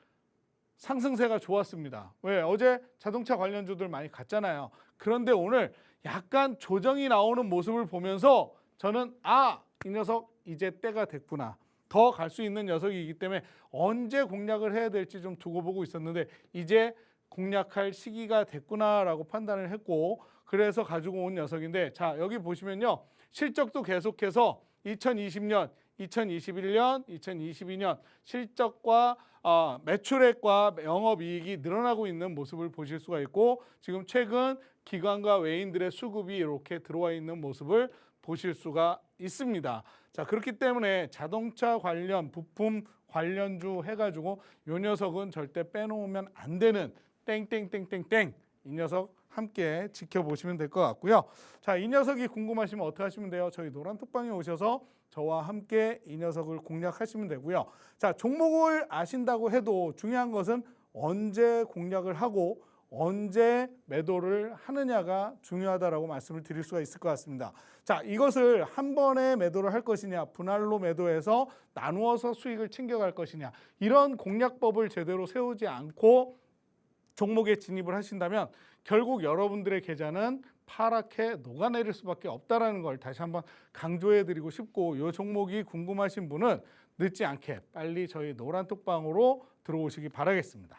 상승세가 좋았습니다. 왜? 어제 자동차 관련주들 많이 갔잖아요. 그런데 오늘 약간 조정이 나오는 모습을 보면서 저는 이 녀석 이제 때가 됐구나. 더 갈 수 있는 녀석이기 때문에 언제 공략을 해야 될지 좀 두고 보고 있었는데 이제 공략할 시기가 됐구나라고 판단을 했고 그래서 가지고 온 녀석인데 자, 여기 보시면요. 실적도 계속해서 2020년, 2021년, 2022년 실적과 매출액과 영업이익이 늘어나고 있는 모습을 보실 수가 있고 지금 최근 기관과 외인들의 수급이 이렇게 들어와 있는 모습을 보실 수가 있습니다. 자, 그렇기 때문에 자동차 관련 부품 관련주 해가지고 이 녀석은 절대 빼놓으면 안 되는 땡땡땡땡땡 이 녀석 함께 지켜보시면 될 것 같고요. 자, 이 녀석이 궁금하시면 어떻게 하시면 돼요? 저희 노란톡방에 오셔서 저와 함께 이 녀석을 공략하시면 되고요. 자, 종목을 아신다고 해도 중요한 것은 언제 공략을 하고 언제 매도를 하느냐가 중요하다라고 말씀을 드릴 수가 있을 것 같습니다. 자, 이것을 한 번에 매도를 할 것이냐, 분할로 매도해서 나누어서 수익을 챙겨갈 것이냐 이런 공략법을 제대로 세우지 않고 종목에 진입을 하신다면 결국 여러분들의 계좌는 파랗게 녹아내릴 수밖에 없다라는 걸 다시 한번 강조해 드리고 싶고 이 종목이 궁금하신 분은 늦지 않게 빨리 저희 노란톡방으로 들어오시기 바라겠습니다.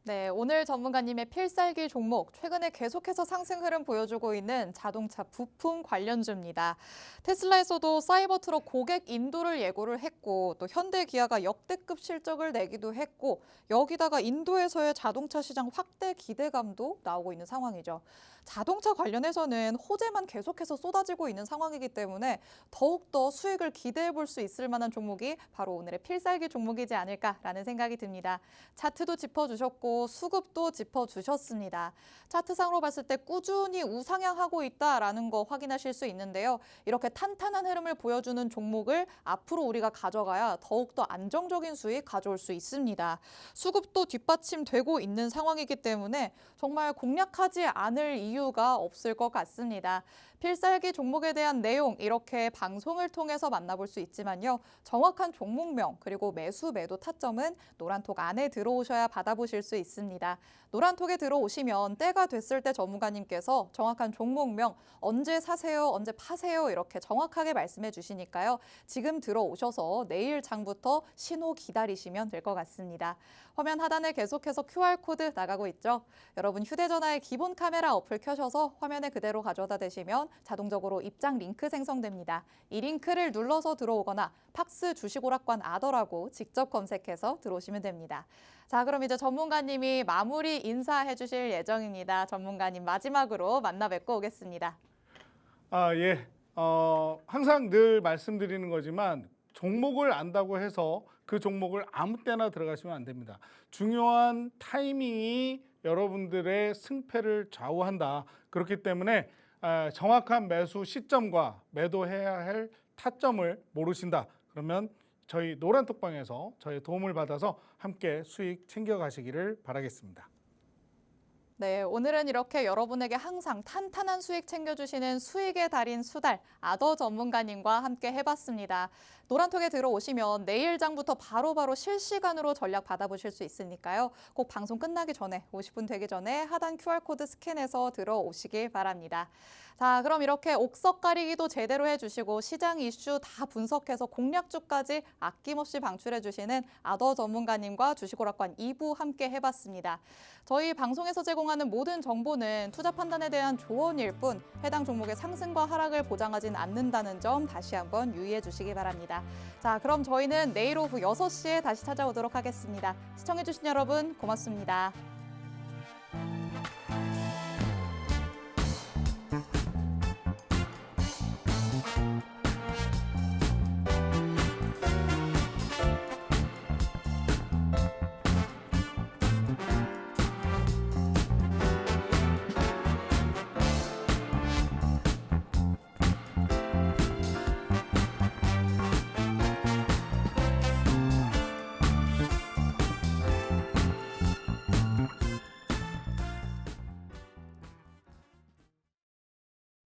네, 오늘 전문가님의 필살기 종목, 최근에 계속해서 상승 흐름 보여주고 있는 자동차 부품 관련주입니다. 테슬라에서도 사이버 트럭 고객 인도를 예고를 했고 또 현대 기아가 역대급 실적을 내기도 했고 여기다가 인도에서의 자동차 시장 확대 기대감도 나오고 있는 상황이죠. 자동차 관련해서는 호재만 계속해서 쏟아지고 있는 상황이기 때문에 더욱더 수익을 기대해 볼 수 있을 만한 종목이 바로 오늘의 필살기 종목이지 않을까라는 생각이 듭니다. 차트도 짚어주셨고 수급도 짚어주셨습니다. 차트상으로 봤을 때 꾸준히 우상향하고 있다라는 거 확인하실 수 있는데요. 이렇게 탄탄한 흐름을 보여주는 종목을 앞으로 우리가 가져가야 더욱더 안정적인 수익 가져올 수 있습니다. 수급도 뒷받침되고 있는 상황이기 때문에 정말 공략하지 않을 이유가 없을 것 같습니다. 필살기 종목에 대한 내용 이렇게 방송을 통해서 만나볼 수 있지만요. 정확한 종목명 그리고 매수 매도 타점은 노란톡 안에 들어오셔야 받아보실 수 있습니다. 노란톡에 들어오시면 때가 됐을 때 전문가님께서 정확한 종목명 언제 사세요, 언제 파세요 이렇게 정확하게 말씀해 주시니까요. 지금 들어오셔서 내일 장부터 신호 기다리시면 될 것 같습니다. 화면 하단에 계속해서 QR코드 나가고 있죠. 여러분 휴대전화에 기본 카메라 어플 켜셔서 화면에 그대로 가져다 대시면 자동적으로 입장 링크 생성됩니다. 이 링크를 눌러서 들어오거나 팍스 주식오락관 아더라고 직접 검색해서 들어오시면 됩니다. 자, 그럼 이제 전문가님이 마무리 인사해 주실 예정입니다. 전문가님 마지막으로 만나 뵙고 오겠습니다. 예. 항상 늘 말씀드리는 거지만 종목을 안다고 해서 그 종목을 아무 때나 들어가시면 안 됩니다. 중요한 타이밍이 여러분들의 승패를 좌우한다. 그렇기 때문에 정확한 매수 시점과 매도해야 할 타점을 모르신다. 그러면 저희 노란톡방에서 저희 도움을 받아서 함께 수익 챙겨가시기를 바라겠습니다. 네, 오늘은 이렇게 여러분에게 항상 탄탄한 수익 챙겨주시는 수익의 달인 수달 아더 전문가님과 함께 해봤습니다. 노란톡에 들어오시면 내일 장부터 바로바로 실시간으로 전략 받아보실 수 있으니까요. 꼭 방송 끝나기 전에 50분 되기 전에 하단 QR코드 스캔해서 들어오시길 바랍니다. 자, 그럼 이렇게 옥석 가리기도 제대로 해주시고 시장 이슈 다 분석해서 공략주까지 아낌없이 방출해주시는 아더 전문가님과 주식오락관 2부 함께 해봤습니다. 저희 방송에서 제공하는 모든 정보는 투자 판단에 대한 조언일 뿐 해당 종목의 상승과 하락을 보장하진 않는다는 점 다시 한번 유의해 주시기 바랍니다. 자, 그럼 저희는 내일 오후 6시에 다시 찾아오도록 하겠습니다. 시청해주신 여러분 고맙습니다.